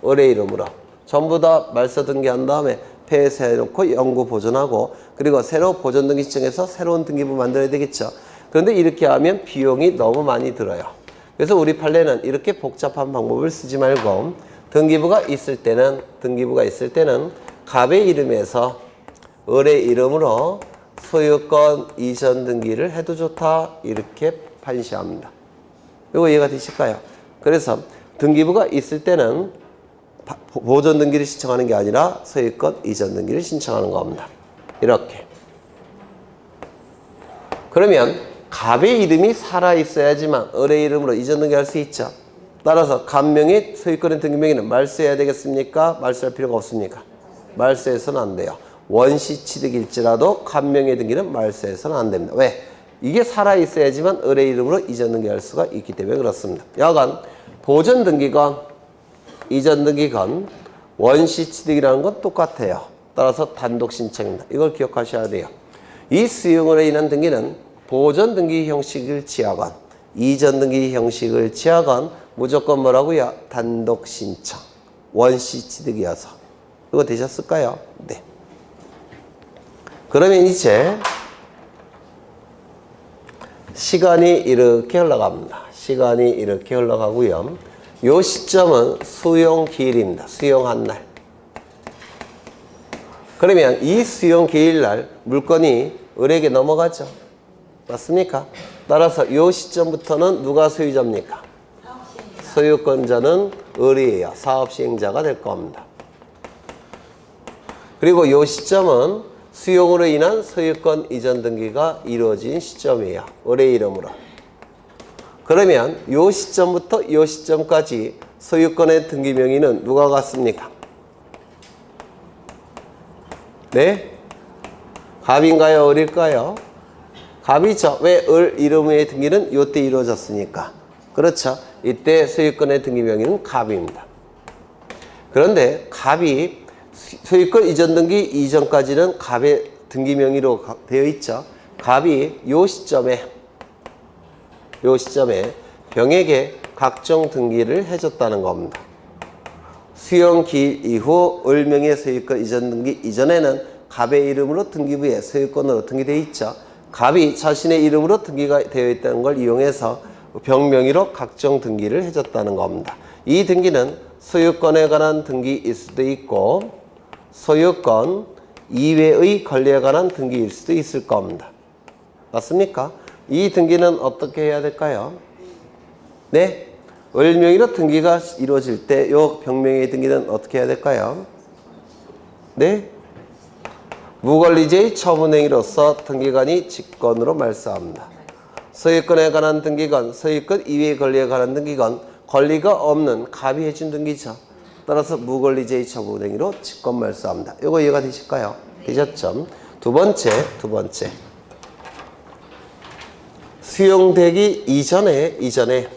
을의 이름으로. 전부 다 말소 등기한 다음에 폐쇄해놓고 영구 보존하고 그리고 새로 보존 등기 시청해서 새로운 등기부 만들어야 되겠죠. 그런데 이렇게 하면 비용이 너무 많이 들어요. 그래서 우리 판례는 이렇게 복잡한 방법을 쓰지 말고 등기부가 있을 때는 갑의 이름에서 을의 이름으로 소유권 이전 등기를 해도 좋다 이렇게 판시합니다. 이거 이해가 되실까요? 그래서 등기부가 있을 때는 보존 등기를 신청하는 게 아니라 소유권 이전 등기를 신청하는 겁니다. 이렇게. 그러면 갑의 이름이 살아 있어야지만 을의 이름으로 이전 등기할 수 있죠. 따라서 갑명의 소유권의 등기명의는 말소해야 되겠습니까? 말소할 필요가 없습니까? 말소해서는 안 돼요. 원시 취득일지라도 갑명의 등기는 말소해서는 안 됩니다. 왜? 이게 살아 있어야지만 을의 이름으로 이전 등기할 수가 있기 때문에 그렇습니다. 여간 보존 등기건 이전 등기건 원시 취득이라는 건 똑같아요. 따라서 단독 신청입니다. 이걸 기억하셔야 돼요. 이 수용으로 인한 등기는 보존 등기 형식을 취하건 이전 등기 형식을 취하건 무조건 뭐라고요? 단독 신청. 원시 취득이어서. 이거 되셨을까요? 네. 그러면 이제 시간이 이렇게 흘러갑니다. 시간이 이렇게 흘러가고요. 요 시점은 수용 기일입니다. 수용한 날. 그러면 이 수용 기일날 물건이 을에게 넘어가죠. 맞습니까? 따라서 요 시점부터는 누가 소유자입니까? 소유권자는 을이에요. 사업시행자가 될 겁니다. 그리고 요 시점은 수용으로 인한 소유권 이전 등기가 이루어진 시점이에요. 을의 이름으로. 그러면 요 시점부터 요 시점까지 소유권의 등기 명의는 누가 같습니까? 네? 갑인가요? 을일까요? 갑이죠. 왜? 을 이름의 등기는 요때 이루어졌으니까. 그렇죠. 이때 소유권의 등기 명의는 갑입니다. 그런데 갑이 소유권 이전 등기 이전까지는 갑의 등기 명의로 되어 있죠. 갑이 요 시점에 병에게 각종 등기를 해줬다는 겁니다. 수용 기일 이후 을명의 소유권 이전 등기 이전에는 갑의 이름으로 등기부에 소유권으로 등기되어 있죠. 갑이 자신의 이름으로 등기가 되어 있다는 걸 이용해서 병명의로 각종 등기를 해줬다는 겁니다. 이 등기는 소유권에 관한 등기일 수도 있고 소유권 이외의 권리에 관한 등기일 수도 있을 겁니다. 맞습니까? 이 등기는 어떻게 해야 될까요? 네? 을명의로 등기가 이루어질 때 요 병명의 등기는 어떻게 해야 될까요? 네? 무권리제의 처분행위로서 등기관이 직권으로 말소합니다. 소유권에 관한 등기건, 소유권 이외의 권리에 관한 등기건, 권리가 없는 갑이 해준 등기죠. 따라서 무권리제의 처분행위로 직권 말소합니다. 이거 이해가 되실까요? 되셨죠? 두 번째. 수용되기 이전에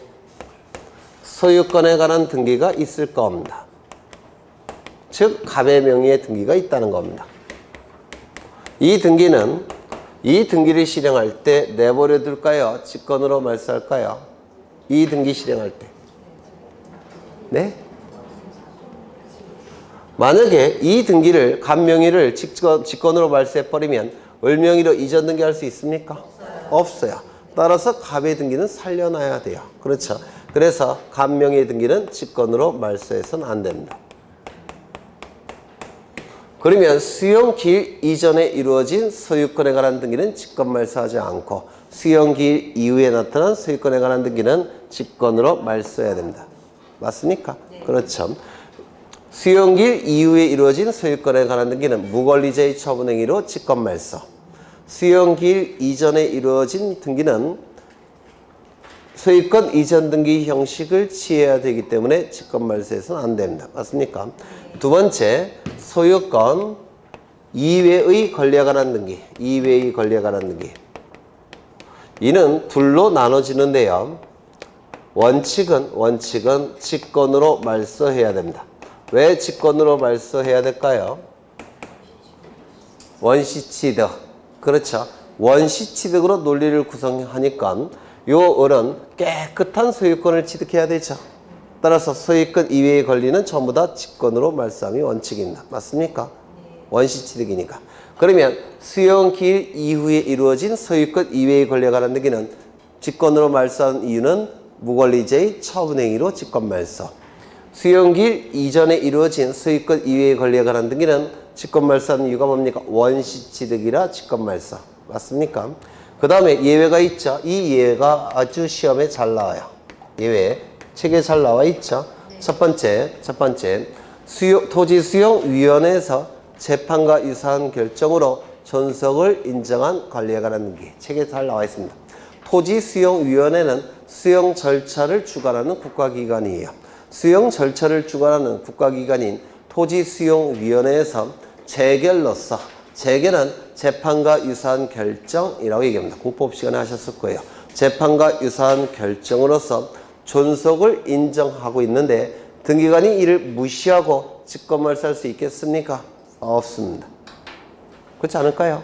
소유권에 관한 등기가 있을 겁니다. 즉 갑의 명의의 등기가 있다는 겁니다. 이 등기를 실행할 때 내버려 둘까요? 직권으로 말소할까요? 이 등기 실행할 때. 네? 만약에 이 등기를 갑명의를 직권으로 말소해버리면 을명의로 이전 등기할 수 있습니까? 없어요. 따라서 갑의 등기는 살려놔야 돼요. 그렇죠. 그래서 감명의 등기는 직권으로 말소해서는 안 됩니다. 그러면 수용기일 이전에 이루어진 소유권에 관한 등기는 직권 말소하지 않고 수용기일 이후에 나타난 소유권에 관한 등기는 직권으로 말소해야 됩니다. 맞습니까? 네. 그렇죠. 수용기일 이후에 이루어진 소유권에 관한 등기는 무권리자의 처분행위로 직권 말소. 수용기일 이전에 이루어진 등기는 소유권 이전 등기 형식을 취해야 되기 때문에 직권 말소해서는 안 됩니다. 맞습니까? 두 번째, 소유권 이외의 권리에 관한 등기. 이외의 권리에 관한 등기. 이는 둘로 나눠지는데요. 원칙은 직권으로 말소해야 됩니다. 왜 직권으로 말소해야 될까요? 원시취득. 그렇죠. 원시취득으로 논리를 구성하니까 요 을은 깨끗한 소유권을 취득해야 되죠. 따라서 소유권 이외의 권리는 전부 다 직권으로 말소함이 원칙입니다. 맞습니까? 원시취득이니까. 그러면 수용기일 이후에 이루어진 소유권 이외의 권리에 관한 등기는 직권으로 말소한 이유는 무권리자의 처분행위로 직권 말소. 수용기일 이전에 이루어진 소유권 이외의 권리에 관한 등기는 직권 말소한 이유가 뭡니까? 원시취득이라 직권 말소. 맞습니까? 그 다음에 예외가 있죠. 이 예외가 아주 시험에 잘 나와요. 예외. 책에 잘 나와 있죠. 네. 첫 번째. 토지수용위원회에서 재판과 유사한 결정으로 존속을 인정한 권리에 관한 등기. 책에 잘 나와 있습니다. 토지수용위원회는 수용 절차를 주관하는 국가기관이에요. 수용 절차를 주관하는 국가기관인 토지수용위원회에서 재결로서, 재결은 재판과 유사한 결정이라고 얘기합니다. 공법 시간에 하셨을 거예요. 재판과 유사한 결정으로서 존속을 인정하고 있는데 등기관이 이를 무시하고 직권말소할 수 있겠습니까? 없습니다. 그렇지 않을까요?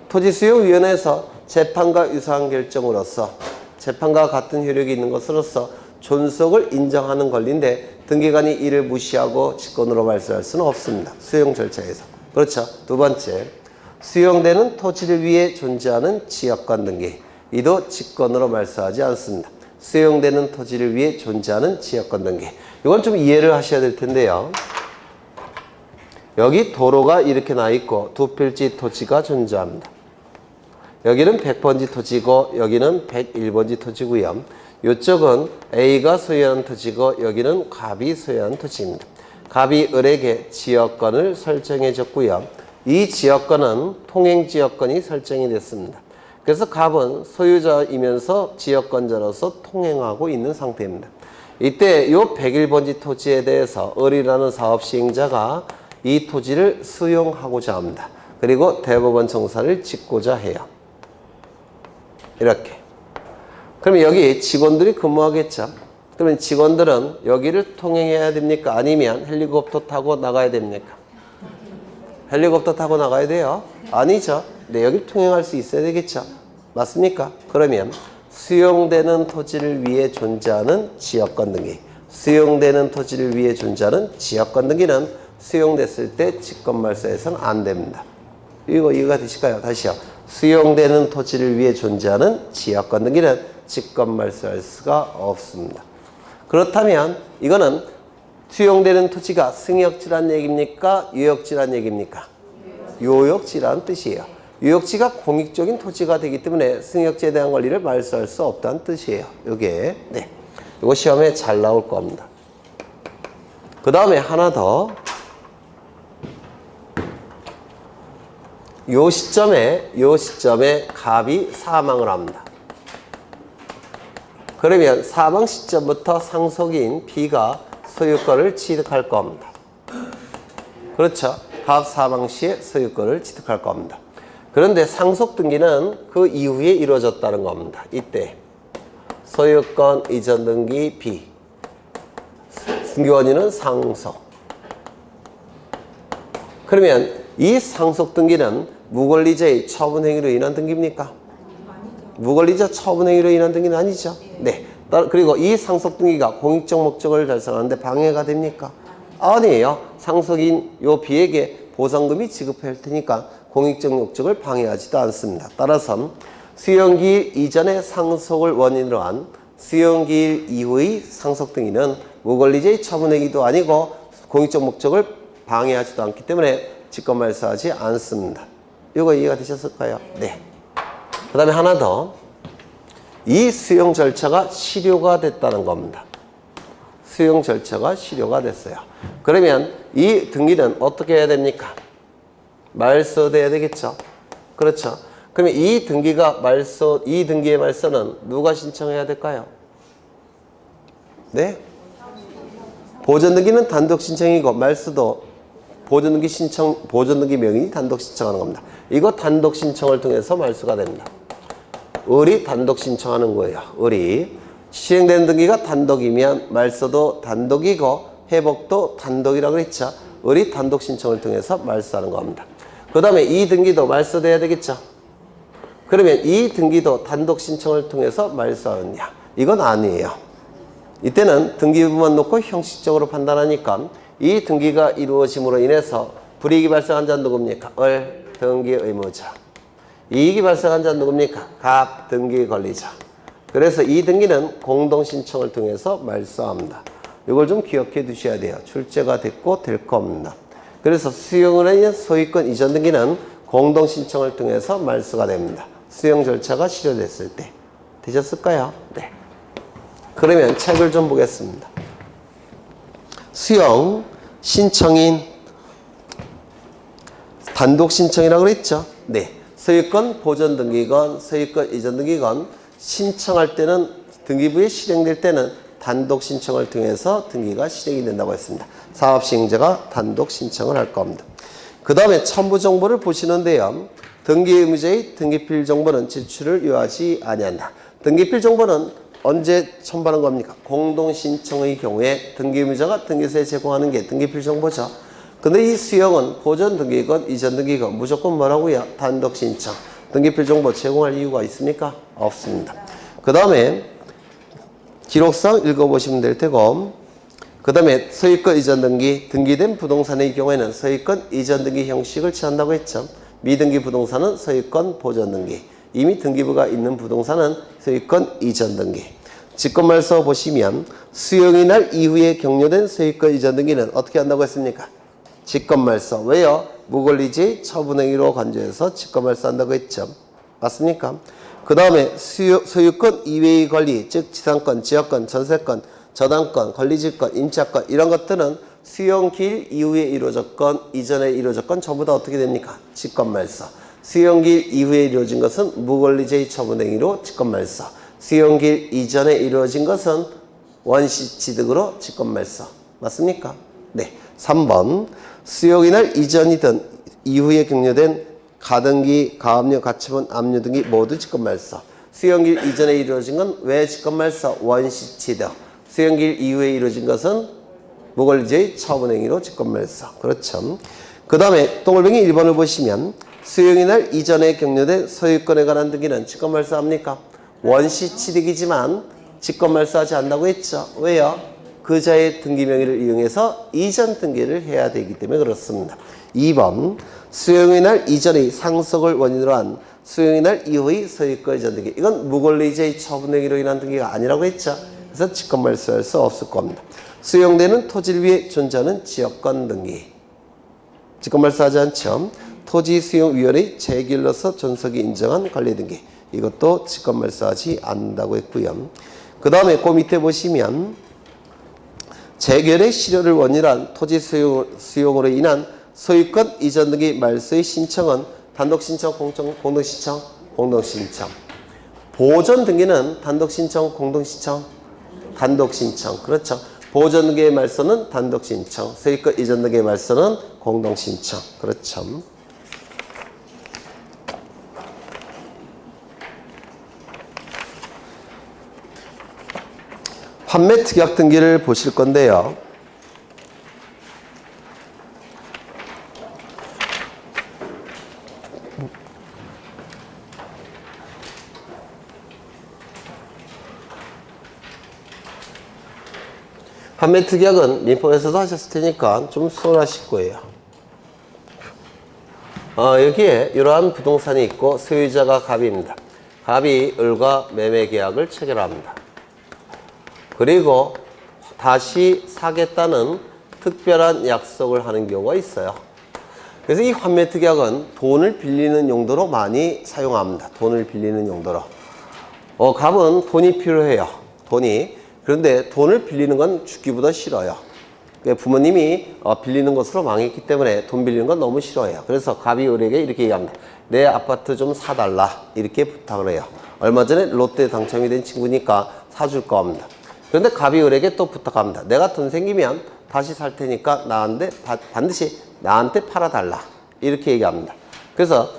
토지수용위원회에서 재판과 유사한 결정으로서 재판과 같은 효력이 있는 것으로서 존속을 인정하는 권리인데 등기관이 이를 무시하고 직권으로 말소할 수는 없습니다. 수용 절차에서. 그렇죠. 두 번째, 수용되는 토지를 위해 존재하는 지역권 등기. 이도 직권으로 말소하지 않습니다. 수용되는 토지를 위해 존재하는 지역권 등기. 이건 좀 이해를 하셔야 될 텐데요. 여기 도로가 이렇게 나 있고 두 필지 토지가 존재합니다. 여기는 100번지 토지고 여기는 101번지 토지고요. 이쪽은 A가 소유하는 토지고 여기는 갑이 소유하는 토지입니다. 갑이 을에게 지역권을 설정해 줬고요. 이 지역권은 통행지역권이 설정이 됐습니다. 그래서 갑은 소유자이면서 지역권자로서 통행하고 있는 상태입니다. 이때 이 101번지 토지에 대해서 을이라는 사업시행자가 이 토지를 수용하고자 합니다. 그리고 대법원 청사를 짓고자 해요. 이렇게. 그러면 여기 직원들이 근무하겠죠. 그러면 직원들은 여기를 통행해야 됩니까? 아니면 헬리콥터 타고 나가야 됩니까? 헬리콥터 타고 나가야 돼요? 아니죠. 네, 여기 통행할 수 있어야 되겠죠. 맞습니까? 그러면 수용되는 토지를 위해 존재하는 지역권 등기. 수용되는 토지를 위해 존재하는 지역권 등기는 수용됐을 때 직권말소해서는 안 됩니다. 이거 이해가 되실까요? 다시요. 수용되는 토지를 위해 존재하는 지역권 등기는 직권말소할 수가 없습니다. 그렇다면 이거는 수용되는 토지가 승역지란 얘기입니까? 유역지란 얘기입니까? 유역지라는 뜻이에요. 유역지가 공익적인 토지가 되기 때문에 승역지에 대한 권리를 말소할 수 없다는 뜻이에요. 요게. 네. 요거 시험에 잘 나올 겁니다. 그 다음에 하나 더. 요 시점에 갑이 사망을 합니다. 그러면 사망 시점부터 상속인 B가 소유권을 취득할 겁니다. 그렇죠. 갑 사망 시에 소유권을 취득할 겁니다. 그런데 상속 등기는 그 이후에 이루어졌다는 겁니다. 이때 소유권 이전 등기 B, 등기원인은 상속. 그러면 이 상속 등기는 무권리자의 처분 행위로 인한 등기입니까? 무권리자 처분 행위로 인한 등기는 아니죠. 네. 그리고 이 상속 등기가 공익적 목적을 달성하는데 방해가 됩니까? 아니에요. 상속인 요 B에게 보상금이 지급할 테니까 공익적 목적을 방해하지도 않습니다. 따라서 수용기 이전에 상속을 원인으로 한 수용기일 이후의 상속 등기는 무권리제의 처분행위도 아니고 공익적 목적을 방해하지도 않기 때문에 직권말소하지 않습니다. 이거 이해가 되셨을까요? 네. 그 다음에 하나 더. 이 수용 절차가 실효가 됐다는 겁니다. 수용 절차가 실효가 됐어요. 그러면 이 등기는 어떻게 해야 됩니까? 말소돼야 되겠죠? 그렇죠? 그러면 이 등기가 이 등기의 말소는 누가 신청해야 될까요? 네? 보존등기는 단독 신청이고 말소도 보존등기 명의인이 단독 신청하는 겁니다. 이거 단독 신청을 통해서 말소가 됩니다. 을이 단독 신청하는 거예요. 을이 시행되는 등기가 단독이면 말소도 단독이고 회복도 단독이라고 했죠. 을이 단독 신청을 통해서 말소하는 겁니다. 그 다음에 이 등기도 말소돼야 되겠죠. 그러면 이 등기도 단독 신청을 통해서 말소하느냐? 이건 아니에요. 이때는 등기부만 놓고 형식적으로 판단하니까 이 등기가 이루어짐으로 인해서 불이익이 발생한 자는 누굽니까? 을 등기 의무자. 이익이 발생한 자는 누굽니까? 갑 등기 권리자. 그래서 이 등기는 공동 신청을 통해서 말소합니다. 이걸 좀 기억해 두셔야 돼요. 출제가 됐고 될 겁니다. 그래서 수용을 하는 소유권 이전 등기는 공동 신청을 통해서 말소가 됩니다. 수용 절차가 실효됐을 때. 되셨을까요? 네. 그러면 책을 좀 보겠습니다. 수용 신청인 단독 신청이라고 그랬죠? 네. 소유권 보존 등기건 소유권 이전 등기건 신청할 때는 등기부에 실행될 때는 단독 신청을 통해서 등기가 실행이 된다고 했습니다. 사업시행자가 단독 신청을 할 겁니다. 그 다음에 첨부 정보를 보시는데요. 등기 의무자의 등기필 정보는 제출을 요하지 아니한다. 등기필 정보는 언제 첨부하는 겁니까? 공동 신청의 경우에 등기 의무자가 등기소에 제공하는 게 등기필 정보죠. 근데 이 수용은 보존 등기건 이전 등기건 무조건 뭐라고요? 단독 신청. 등기필 정보 제공할 이유가 있습니까? 없습니다. 그 다음에 기록상 읽어보시면 될 테고, 그 다음에 소유권 이전 등기, 등기된 부동산의 경우에는 소유권 이전 등기 형식을 취한다고 했죠. 미등기 부동산은 소유권 보존 등기, 이미 등기부가 있는 부동산은 소유권 이전 등기. 직권말소 보시면 수용의 날 이후에 격려된 소유권 이전 등기는 어떻게 한다고 했습니까? 직권말소. 왜요? 무권리제의 처분행위로 간주해서 직권말소 한다고 했죠. 맞습니까? 그 다음에 소유권 이외의 권리, 즉 지상권, 지역권, 전세권, 저당권, 권리질권, 임차권 이런 것들은 수용기일 이후에 이루어졌건 이전에 이루어졌건 전부 다 어떻게 됩니까? 직권말소. 수용기일 이후에 이루어진 것은 무권리제의 처분행위로 직권말소. 수용기일 이전에 이루어진 것은 원시취득으로 직권말소. 맞습니까? 네. 3번 수용의 날 이전이든 이후에 격려된 가등기, 가압류, 가처분, 압류 등기 모두 직권말소. 수용기일 이전에 이루어진 건 왜 직권말소? 원시취득. 수용기일 이후에 이루어진 것은 무권리제의 처분행위로 직권말소. 그렇죠. 그 다음에 동글뱅이 1번을 보시면 수용의 날 이전에 격려된 소유권에 관한 등기는 직권말소 합니까? 원시취득이지만 직권말소하지 않는다고 했죠. 왜요? 그자의 등기 명의를 이용해서 이전 등기를 해야 되기 때문에 그렇습니다. 2번 수용의 날 이전의 상속을 원인으로 한 수용의 날 이후의 소유권 이전 등기. 이건 무권리제의 처분행위로 인한 등기가 아니라고 했죠. 그래서 직권말소할 수 없을 겁니다. 수용되는 토지를 위해 존재하는 지역권 등기. 직권말소하지 않죠. 토지수용위원회의 재결로서 존속이 인정한 관리 등기. 이것도 직권말소하지 않는다고 했고요. 그 다음에 그 밑에 보시면 재결의 실효를 원인으로 한 토지 수용으로 인한 소유권 이전 등기 말소의 신청은 단독 신청, 공동 신청, 공동 신청. 보존 등기는 단독 신청, 공동 신청, 단독 신청. 그렇죠. 보존 등기의 말소는 단독 신청, 소유권 이전 등기의 말소는 공동 신청. 그렇죠. 판매 특약 등기를 보실 건데요. 판매 특약은 민법에서도 하셨을 테니까 좀 수월하실 거예요. 여기에 이러한 부동산이 있고 소유자가 갑입니다. 갑이 을과 매매 계약을 체결합니다. 그리고 다시 사겠다는 특별한 약속을 하는 경우가 있어요. 그래서 이 환매특약은 돈을 빌리는 용도로 많이 사용합니다. 돈을 빌리는 용도로. 갑은 돈이 필요해요. 돈이. 그런데 돈을 빌리는 건 죽기보다 싫어요. 부모님이 빌리는 것으로 망했기 때문에 돈 빌리는 건 너무 싫어해요. 그래서 갑이 을에게 이렇게 얘기합니다. 내 아파트 좀 사달라. 이렇게 부탁을 해요. 얼마 전에 롯데 당첨이 된 친구니까 사줄 겁니다. 그런데 갑이 을에게 또 부탁합니다. 내가 돈 생기면 다시 살 테니까 반드시 나한테 팔아달라. 이렇게 얘기합니다. 그래서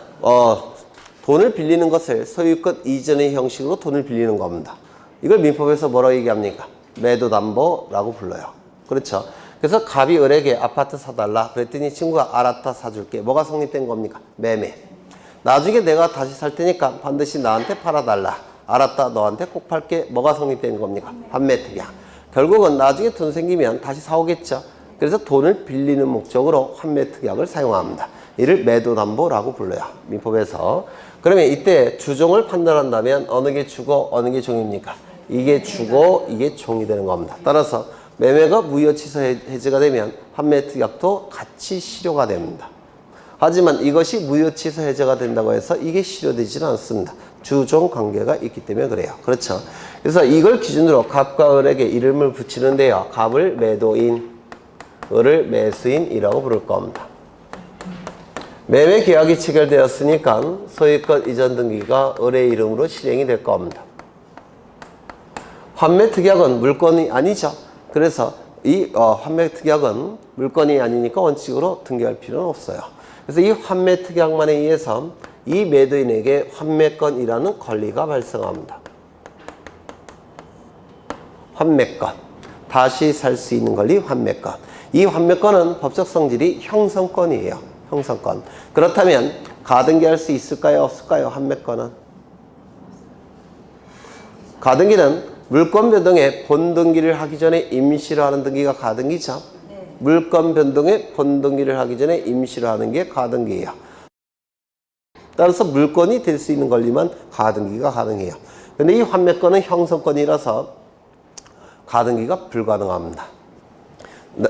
돈을 빌리는 것을 소유권 이전의 형식으로 돈을 빌리는 겁니다. 이걸 민법에서 뭐라고 얘기합니까? 매도담보라고 불러요. 그렇죠? 그래서 갑이 을에게 아파트 사달라 그랬더니 친구가 알았다 사줄게. 뭐가 성립된 겁니까? 매매. 나중에 내가 다시 살 테니까 반드시 나한테 팔아달라. 알았다 너한테 꼭 팔게. 뭐가 성립된 겁니까? 환매특약. 결국은 나중에 돈 생기면 다시 사오겠죠. 그래서 돈을 빌리는 목적으로 환매특약을 사용합니다. 이를 매도담보라고 불러요. 민법에서. 그러면 이때 주종을 판단한다면 어느 게 주고 어느 게 종입니까? 이게 주고 이게 종이 되는 겁니다. 따라서 매매가 무효취소 해제가 되면 환매특약도 같이 실효가 됩니다. 하지만 이것이 무효취소 해제가 된다고 해서 이게 실효되지는 않습니다. 주종 관계가 있기 때문에 그래요. 그렇죠? 그래서 이걸 기준으로 갑과 을에게 이름을 붙이는데요. 갑을 매도인, 을을 매수인이라고 부를 겁니다. 매매 계약이 체결되었으니까 소유권 이전 등기가 을의 이름으로 실행이 될 겁니다. 환매특약은 물건이 아니죠. 그래서 이 환매특약은 물건이 아니니까 원칙으로 등기할 필요는 없어요. 그래서 이 환매특약만에 의해서 이 매도인에게 환매권이라는 권리가 발생합니다. 환매권. 다시 살 수 있는 권리 환매권. 이 환매권은 법적 성질이 형성권이에요. 형성권. 그렇다면 가등기할 수 있을까요? 없을까요? 환매권은. 가등기는 물권 변동에 본등기를 하기 전에 임시로 하는 등기가 가등기죠. 네. 물권 변동에 본등기를 하기 전에 임시로 하는 게 가등기예요. 따라서 물건이 될 수 있는 권리만 가등기가 가능해요. 그런데 이 환매권은 형성권이라서 가등기가 불가능합니다.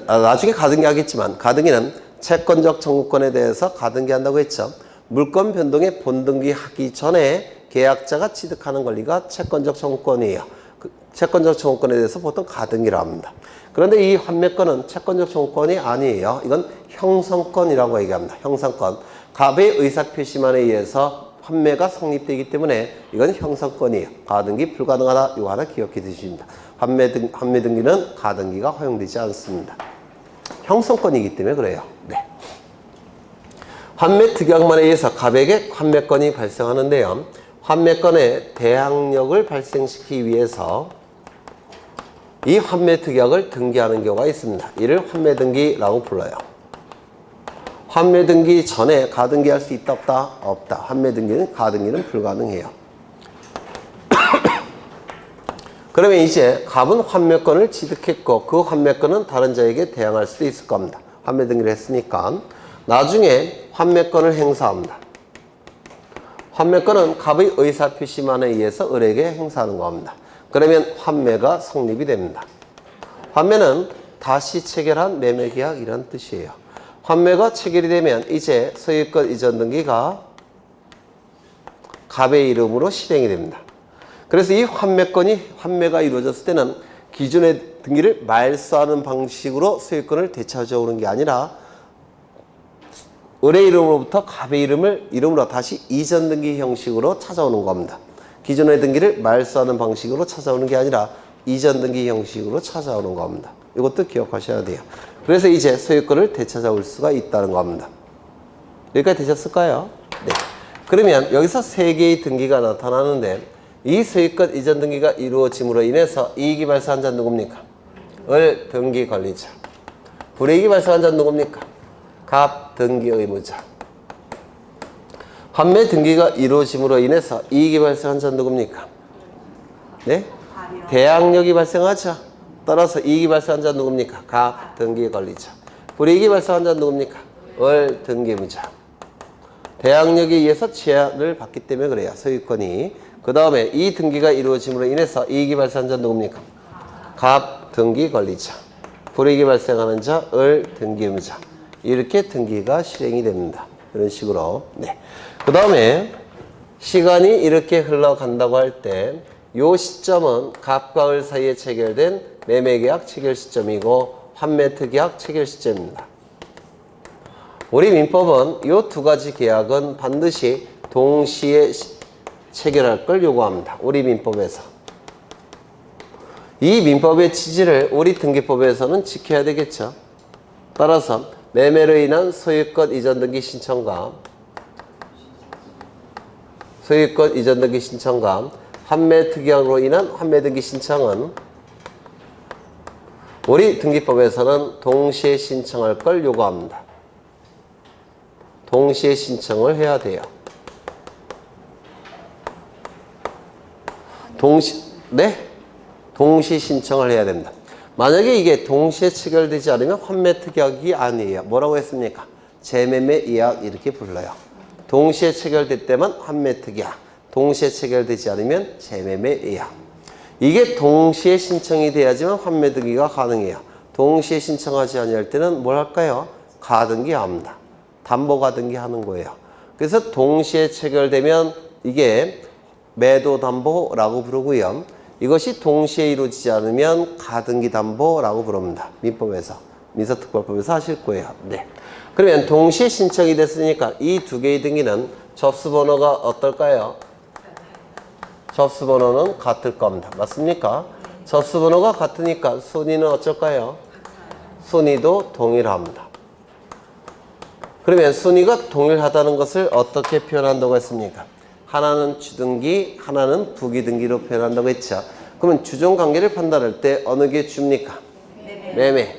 나중에 가등기 하겠지만 가등기는 채권적 청구권에 대해서 가등기 한다고 했죠. 물권 변동에 본등기 하기 전에 계약자가 취득하는 권리가 채권적 청구권이에요. 채권적 청구권에 대해서 보통 가등기를 합니다. 그런데 이 환매권은 채권적 청구권이 아니에요. 이건 형성권이라고 얘기합니다. 형성권. 갑의 의사표시만에 의해서 환매가 성립되기 때문에 이건 형성권이에요. 가등기 불가능하다. 이거 하나 기억해 두십니다. 환매 등기는 가등기가 허용되지 않습니다. 형성권이기 때문에 그래요. 네. 환매특약만에 의해서 갑에게 환매권이 발생하는데요. 환매권의 대항력을 발생시키기 위해서 이 환매특약을 등기하는 경우가 있습니다. 이를 환매등기라고 불러요. 환매등기 전에 가등기할 수 있다 없다? 없다. 환매등기는 가등기는 불가능해요. 그러면 이제 갑은 환매권을 취득했고 그 환매권은 다른 자에게 대항할 수도 있을 겁니다. 환매등기를 했으니까 나중에 환매권을 행사합니다. 환매권은 갑의 의사표시만에 의해서 을에게 행사하는 겁니다. 그러면 환매가 성립이 됩니다. 환매는 다시 체결한 매매계약이라는 뜻이에요. 환매가 체결이 되면 이제 소유권 이전 등기가 갑의 이름으로 실행이 됩니다. 그래서 이 환매가 이루어졌을 때는 기존의 등기를 말소하는 방식으로 소유권을 되찾아오는 게 아니라 을의 이름으로부터 갑의 이름으로 다시 이전 등기 형식으로 찾아오는 겁니다. 기존의 등기를 말소하는 방식으로 찾아오는 게 아니라 이전 등기 형식으로 찾아오는 겁니다. 이것도 기억하셔야 돼요. 그래서 이제 소유권을 되찾아올 수가 있다는 겁니다. 여기까지 되셨을까요? 네. 그러면 여기서 세 개의 등기가 나타나는데 이 소유권 이전 등기가 이루어짐으로 인해서 이익이 발생한 자는 누굽니까? 을 등기 권리자. 불이익이 발생한 자는 누굽니까? 갑 등기 의무자. 환매 등기가 이루어짐으로 인해서 이익이 발생한 자는 누굽니까? 네? 대항력이 발생하죠. 따라서 이익이 발생한 자는 누굽니까? 갑 등기 권리자. 불이익이 발생한 자는 누굽니까? 을 등기 의무자. 대항력에 의해서 제한을 받기 때문에 그래요. 소유권이. 그 다음에 이 등기가 이루어짐으로 인해서 이익이 발생한 자는 누굽니까? 갑 등기 권리자, 불이익이 발생하는 자, 을 등기 의무자. 이렇게 등기가 실행이 됩니다. 이런 식으로. 네. 그 다음에 시간이 이렇게 흘러간다고 할 때 요 시점은 갑과 을 사이에 체결된 매매계약 체결 시점이고 환매특계약 체결 시점입니다. 우리 민법은 요 두 가지 계약은 반드시 동시에 체결할 걸 요구합니다. 우리 민법에서. 이 민법의 취지를 우리 등기법에서는 지켜야 되겠죠. 따라서 매매로 인한 소유권 이전 등기 신청과 소유권 이전 등기 신청과 환매 특약으로 인한 환매 등기 신청은 우리 등기법에서는 동시에 신청할 걸 요구합니다. 동시에 신청을 해야 돼요. 동시 신청을 해야 됩니다. 만약에 이게 동시에 체결되지 않으면 환매 특약이 아니에요. 뭐라고 했습니까? 재매매 예약 이렇게 불러요. 동시에 체결될 때만 환매 특약, 동시에 체결되지 않으면 재매매 예약. 이게 동시에 신청이 돼야지만 환매 등기가 가능해요. 동시에 신청하지 아니할 때는 뭘 할까요? 가등기합니다. 담보 가등기 하는 거예요. 그래서 동시에 체결되면 이게 매도 담보라고 부르고요. 이것이 동시에 이루어지지 않으면 가등기 담보라고 부릅니다. 민법에서. 민사특별법에서 하실 거예요. 네. 그러면 동시에 신청이 됐으니까 이 두 개의 등기는 접수번호가 어떨까요? 접수번호는 같을 겁니다. 맞습니까? 접수번호가 같으니까 순위는 어쩔까요? 순위도 동일합니다. 그러면 순위가 동일하다는 것을 어떻게 표현한다고 했습니까? 하나는 주등기, 하나는 부기등기로 표현한다고 했죠. 그러면 주종관계를 판단할 때 어느 게 주입니까? 매매.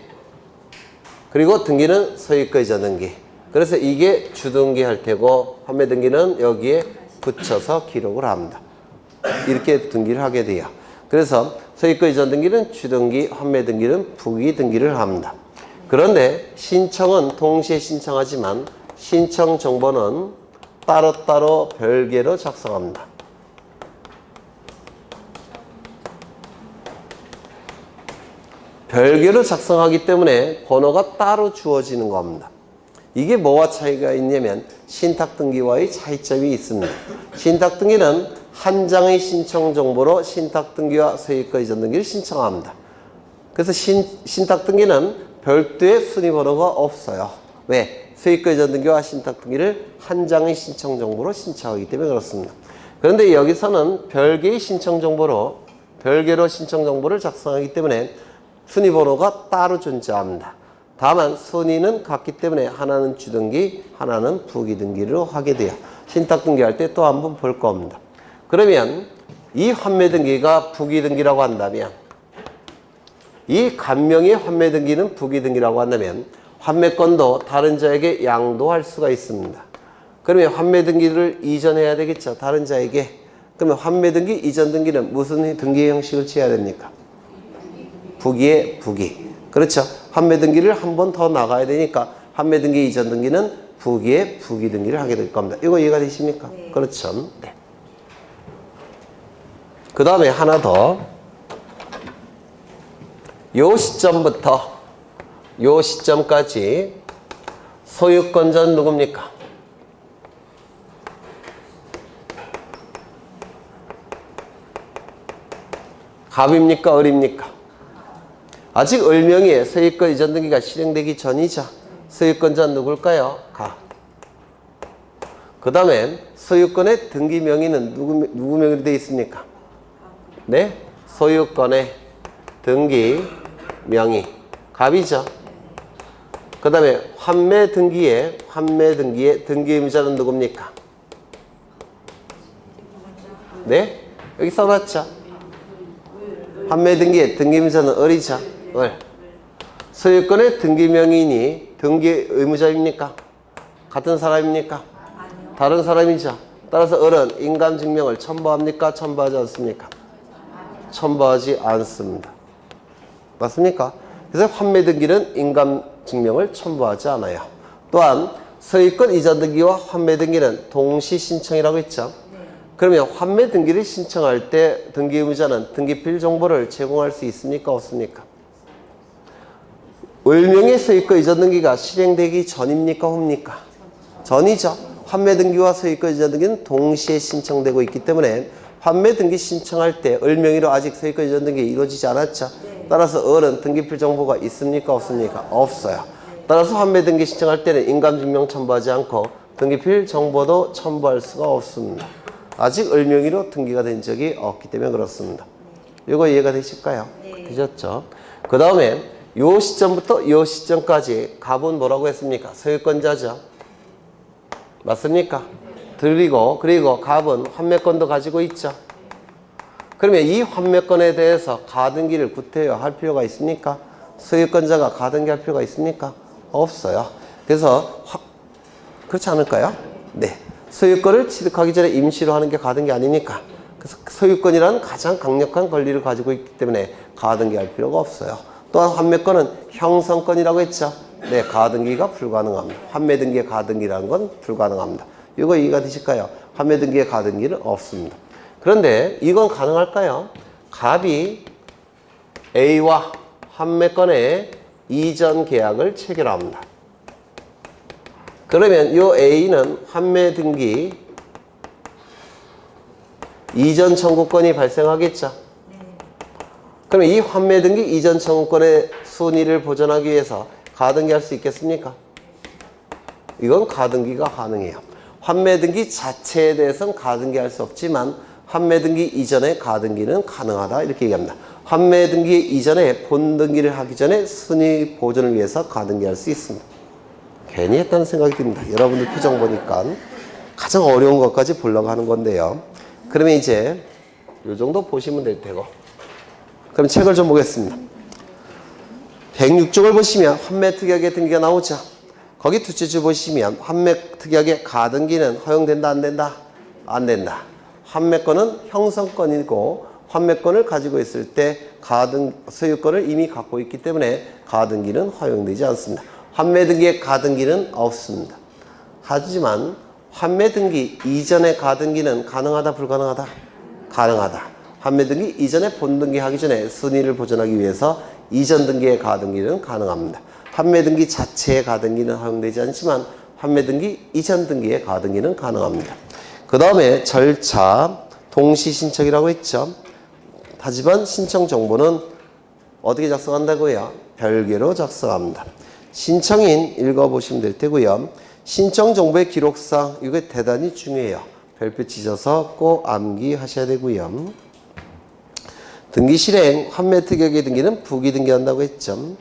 그리고 등기는 소유권 이전 등기. 그래서 이게 주등기 할 테고 환매 등기는 여기에 붙여서 기록을 합니다. 이렇게 등기를 하게 돼요. 그래서 소유권 이전 등기는 주등기, 환매 등기는 부기등기를 합니다. 그런데 신청은 동시에 신청하지만 신청 정보는 따로따로 별개로 작성합니다. 별개로 작성하기 때문에 번호가 따로 주어지는 겁니다. 이게 뭐와 차이가 있냐면 신탁등기와의 차이점이 있습니다. 신탁등기는 한 장의 신청 정보로 신탁등기와 소유권 이전 등기를 신청합니다. 그래서 신탁등기는 별도의 순위번호가 없어요. 왜? 소유권 이전 등기와 신탁등기를 한 장의 신청 정보로 신청하기 때문에 그렇습니다. 그런데 여기서는 별개의 신청 정보로 별개로 신청 정보를 작성하기 때문에 순위번호가 따로 존재합니다. 다만 순위는 같기 때문에 하나는 주등기, 하나는 부기등기로 하게 돼요. 신탁등기 할 때 또 한 번 볼 겁니다. 그러면 이 환매등기가 부기등기라고 한다면 이 간명의 환매등기는 부기등기라고 한다면 환매권도 다른 자에게 양도할 수가 있습니다. 그러면 환매등기를 이전해야 되겠죠. 다른 자에게. 그러면 환매등기 이전 등기는 무슨 등기 형식을 취해야 됩니까? 부기의 부기. 그렇죠. 환매등기를 한 번 더 나가야 되니까 환매등기 이전 등기는 부기의 부기등기를 하게 될 겁니다. 이거 이해가 되십니까? 네. 그렇죠. 네. 그 다음에 하나 더. 요 시점부터 요 시점까지 소유권자는 누굽니까? 갑입니까? 을입니까? 아직 을명의 소유권 이전 등기가 실행되기 전이죠. 소유권자는 누굴까요? 갑. 그 다음에 소유권의 등기 명의는 누구 명의로 되어 있습니까? 네? 소유권의 등기 명의. 갑이죠. 그 다음에 환매 등기의 등기 의무자는 누굽니까? 네? 여기 써놨죠. 환매 등기의 등기 의무자는 을이죠. 을. 소유권의 등기 명의인이 등기 의무자입니까? 같은 사람입니까? 다른 사람이죠. 따라서 을은 인감 증명을 첨부합니까? 첨부하지 않습니까? 첨부하지 않습니다. 맞습니까? 그래서 환매 등기는 인감 증명을 첨부하지 않아요. 또한 소유권 이전 등기와 환매 등기는 동시 신청이라고 했죠. 그러면 환매 등기를 신청할 때 등기 의무자는 등기필 정보를 제공할 수 있습니까? 없습니까? 을명의 소유권 이전 등기가 실행되기 전입니까? 후입니까? 전이죠. 환매 등기와 소유권 이전 등기는 동시에 신청되고 있기 때문에 환매 등기 신청할 때 을명의로 아직 소유권 이전 등기 이루어지지 않았죠. 따라서 을은 등기필 정보가 있습니까? 없습니까? 없어요. 따라서 환매 등기 신청할 때는 인감증명 첨부하지 않고 등기필 정보도 첨부할 수가 없습니다. 아직 을명의로 등기가 된 적이 없기 때문에 그렇습니다. 이거 이해가 되실까요? 되셨죠? 그 다음에 요 시점부터 요 시점까지 갑은 뭐라고 했습니까? 소유권자죠. 맞습니까? 그리고 갑은 환매권도 가지고 있죠. 그러면 이 환매권에 대해서 가등기를 구태여할 필요가 있습니까? 소유권자가 가등기할 필요가 있습니까? 없어요. 그래서 그렇지 않을까요? 네. 소유권을 취득하기 전에 임시로 하는 게 가등기 아닙니까? 그래서 소유권이라는 가장 강력한 권리를 가지고 있기 때문에 가등기할 필요가 없어요. 또한 환매권은 형성권이라고 했죠. 네, 가등기가 불가능합니다. 환매 등기의 가등기라는 건 불가능합니다. 이거 이해가 되실까요? 환매 등기의 가등기는 없습니다. 그런데 이건 가능할까요? 갑이 A와 환매권의 이전 계약을 체결합니다. 그러면 이 A는 환매 등기 이전 청구권이 발생하겠죠. 그러면 이 환매 등기 이전 청구권의 순위를 보존하기 위해서 가등기할 수 있겠습니까? 이건 가등기가 가능해요. 환매 등기 자체에 대해서는 가등기할 수 없지만 환매 등기 이전에 가등기는 가능하다 이렇게 얘기합니다. 환매 등기 이전에 본등기를 하기 전에 순위 보존을 위해서 가등기할 수 있습니다. 괜히 했다는 생각이 듭니다. 여러분들 표정 보니까 가장 어려운 것까지 보려고 하는 건데요. 그러면 이제 이 정도 보시면 될 테고, 그럼 책을 좀 보겠습니다. 106쪽을 보시면 환매특약의 등기가 나오죠. 거기 둘째 줄 보시면 환매특약의 가등기는 허용된다 안 된다? 안 된다. 환매권은 형성권이고 환매권을 가지고 있을 때 소유권을 이미 갖고 있기 때문에 가등기는 허용되지 않습니다. 환매등기의 가등기는 없습니다. 하지만 환매등기 이전의 가등기는 가능하다 불가능하다? 가능하다. 환매등기 이전에 본등기 하기 전에 순위를 보존하기 위해서 이전 등기의 가등기는 가능합니다. 환매등기 자체의 가등기는 허용되지 않지만 환매등기 이전 등기의 가등기는 가능합니다. 그 다음에 절차 동시신청이라고 했죠. 하지만 신청 정보는 어떻게 작성한다고요? 별개로 작성합니다. 신청인 읽어보시면 될 테고요. 신청 정보의 기록상 이거 대단히 중요해요. 별표 치셔서 꼭 암기하셔야 되고요. 등기 실행 환매특약의 등기는 부기 등기한다고 했죠.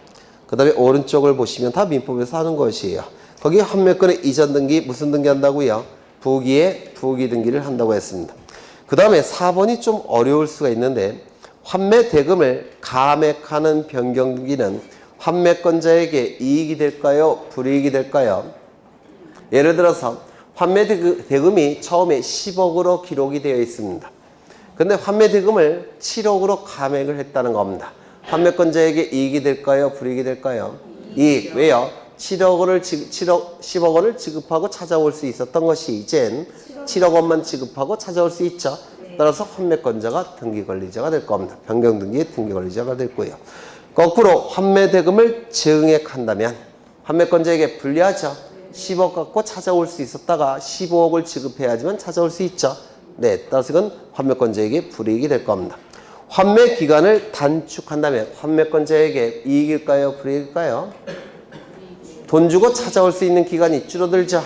그 다음에 오른쪽을 보시면 다 민법에서 하는 것이에요. 거기 환매권의 이전 등기 무슨 등기 한다고요? 부기에 부기 등기를 한다고 했습니다. 그 다음에 4번이 좀 어려울 수가 있는데 환매 대금을 감액하는 변경 등기는 환매권자에게 이익이 될까요? 불이익이 될까요? 예를 들어서 환매 대금이 처음에 10억으로 기록이 되어 있습니다. 근데 환매 대금을 7억으로 감액을 했다는 겁니다. 환매권자에게 이익이 될까요? 불이익이 될까요? 이익. 왜요? 10억 원을 지급하고 찾아올 수 있었던 것이 이젠 7억 원만 지급하고 찾아올 수 있죠. 따라서 환매권자가 등기권리자가 될 겁니다. 변경등기의 등기권리자가 될 거예요. 거꾸로 환매 대금을 증액한다면 환매권자에게 불리하죠. 10억 갖고 찾아올 수 있었다가 15억을 지급해야지만 찾아올 수 있죠. 네, 따라서 이건 환매권자에게 불이익이 될 겁니다. 환매 기간을 단축한다면 환매권자에게 이익일까요? 불이익일까요? 돈 주고 찾아올 수 있는 기간이 줄어들죠.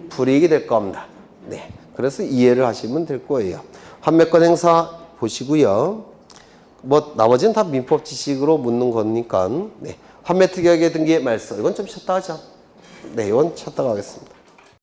불이익이 될 겁니다. 네, 그래서 이해를 하시면 될 거예요. 환매권 행사 보시고요. 뭐 나머지는 다 민법 지식으로 묻는 거니까. 네, 환매특약의 등기의 말소 이건 좀 쉬었다 하죠. 네, 이건 쉬었다가 하겠습니다.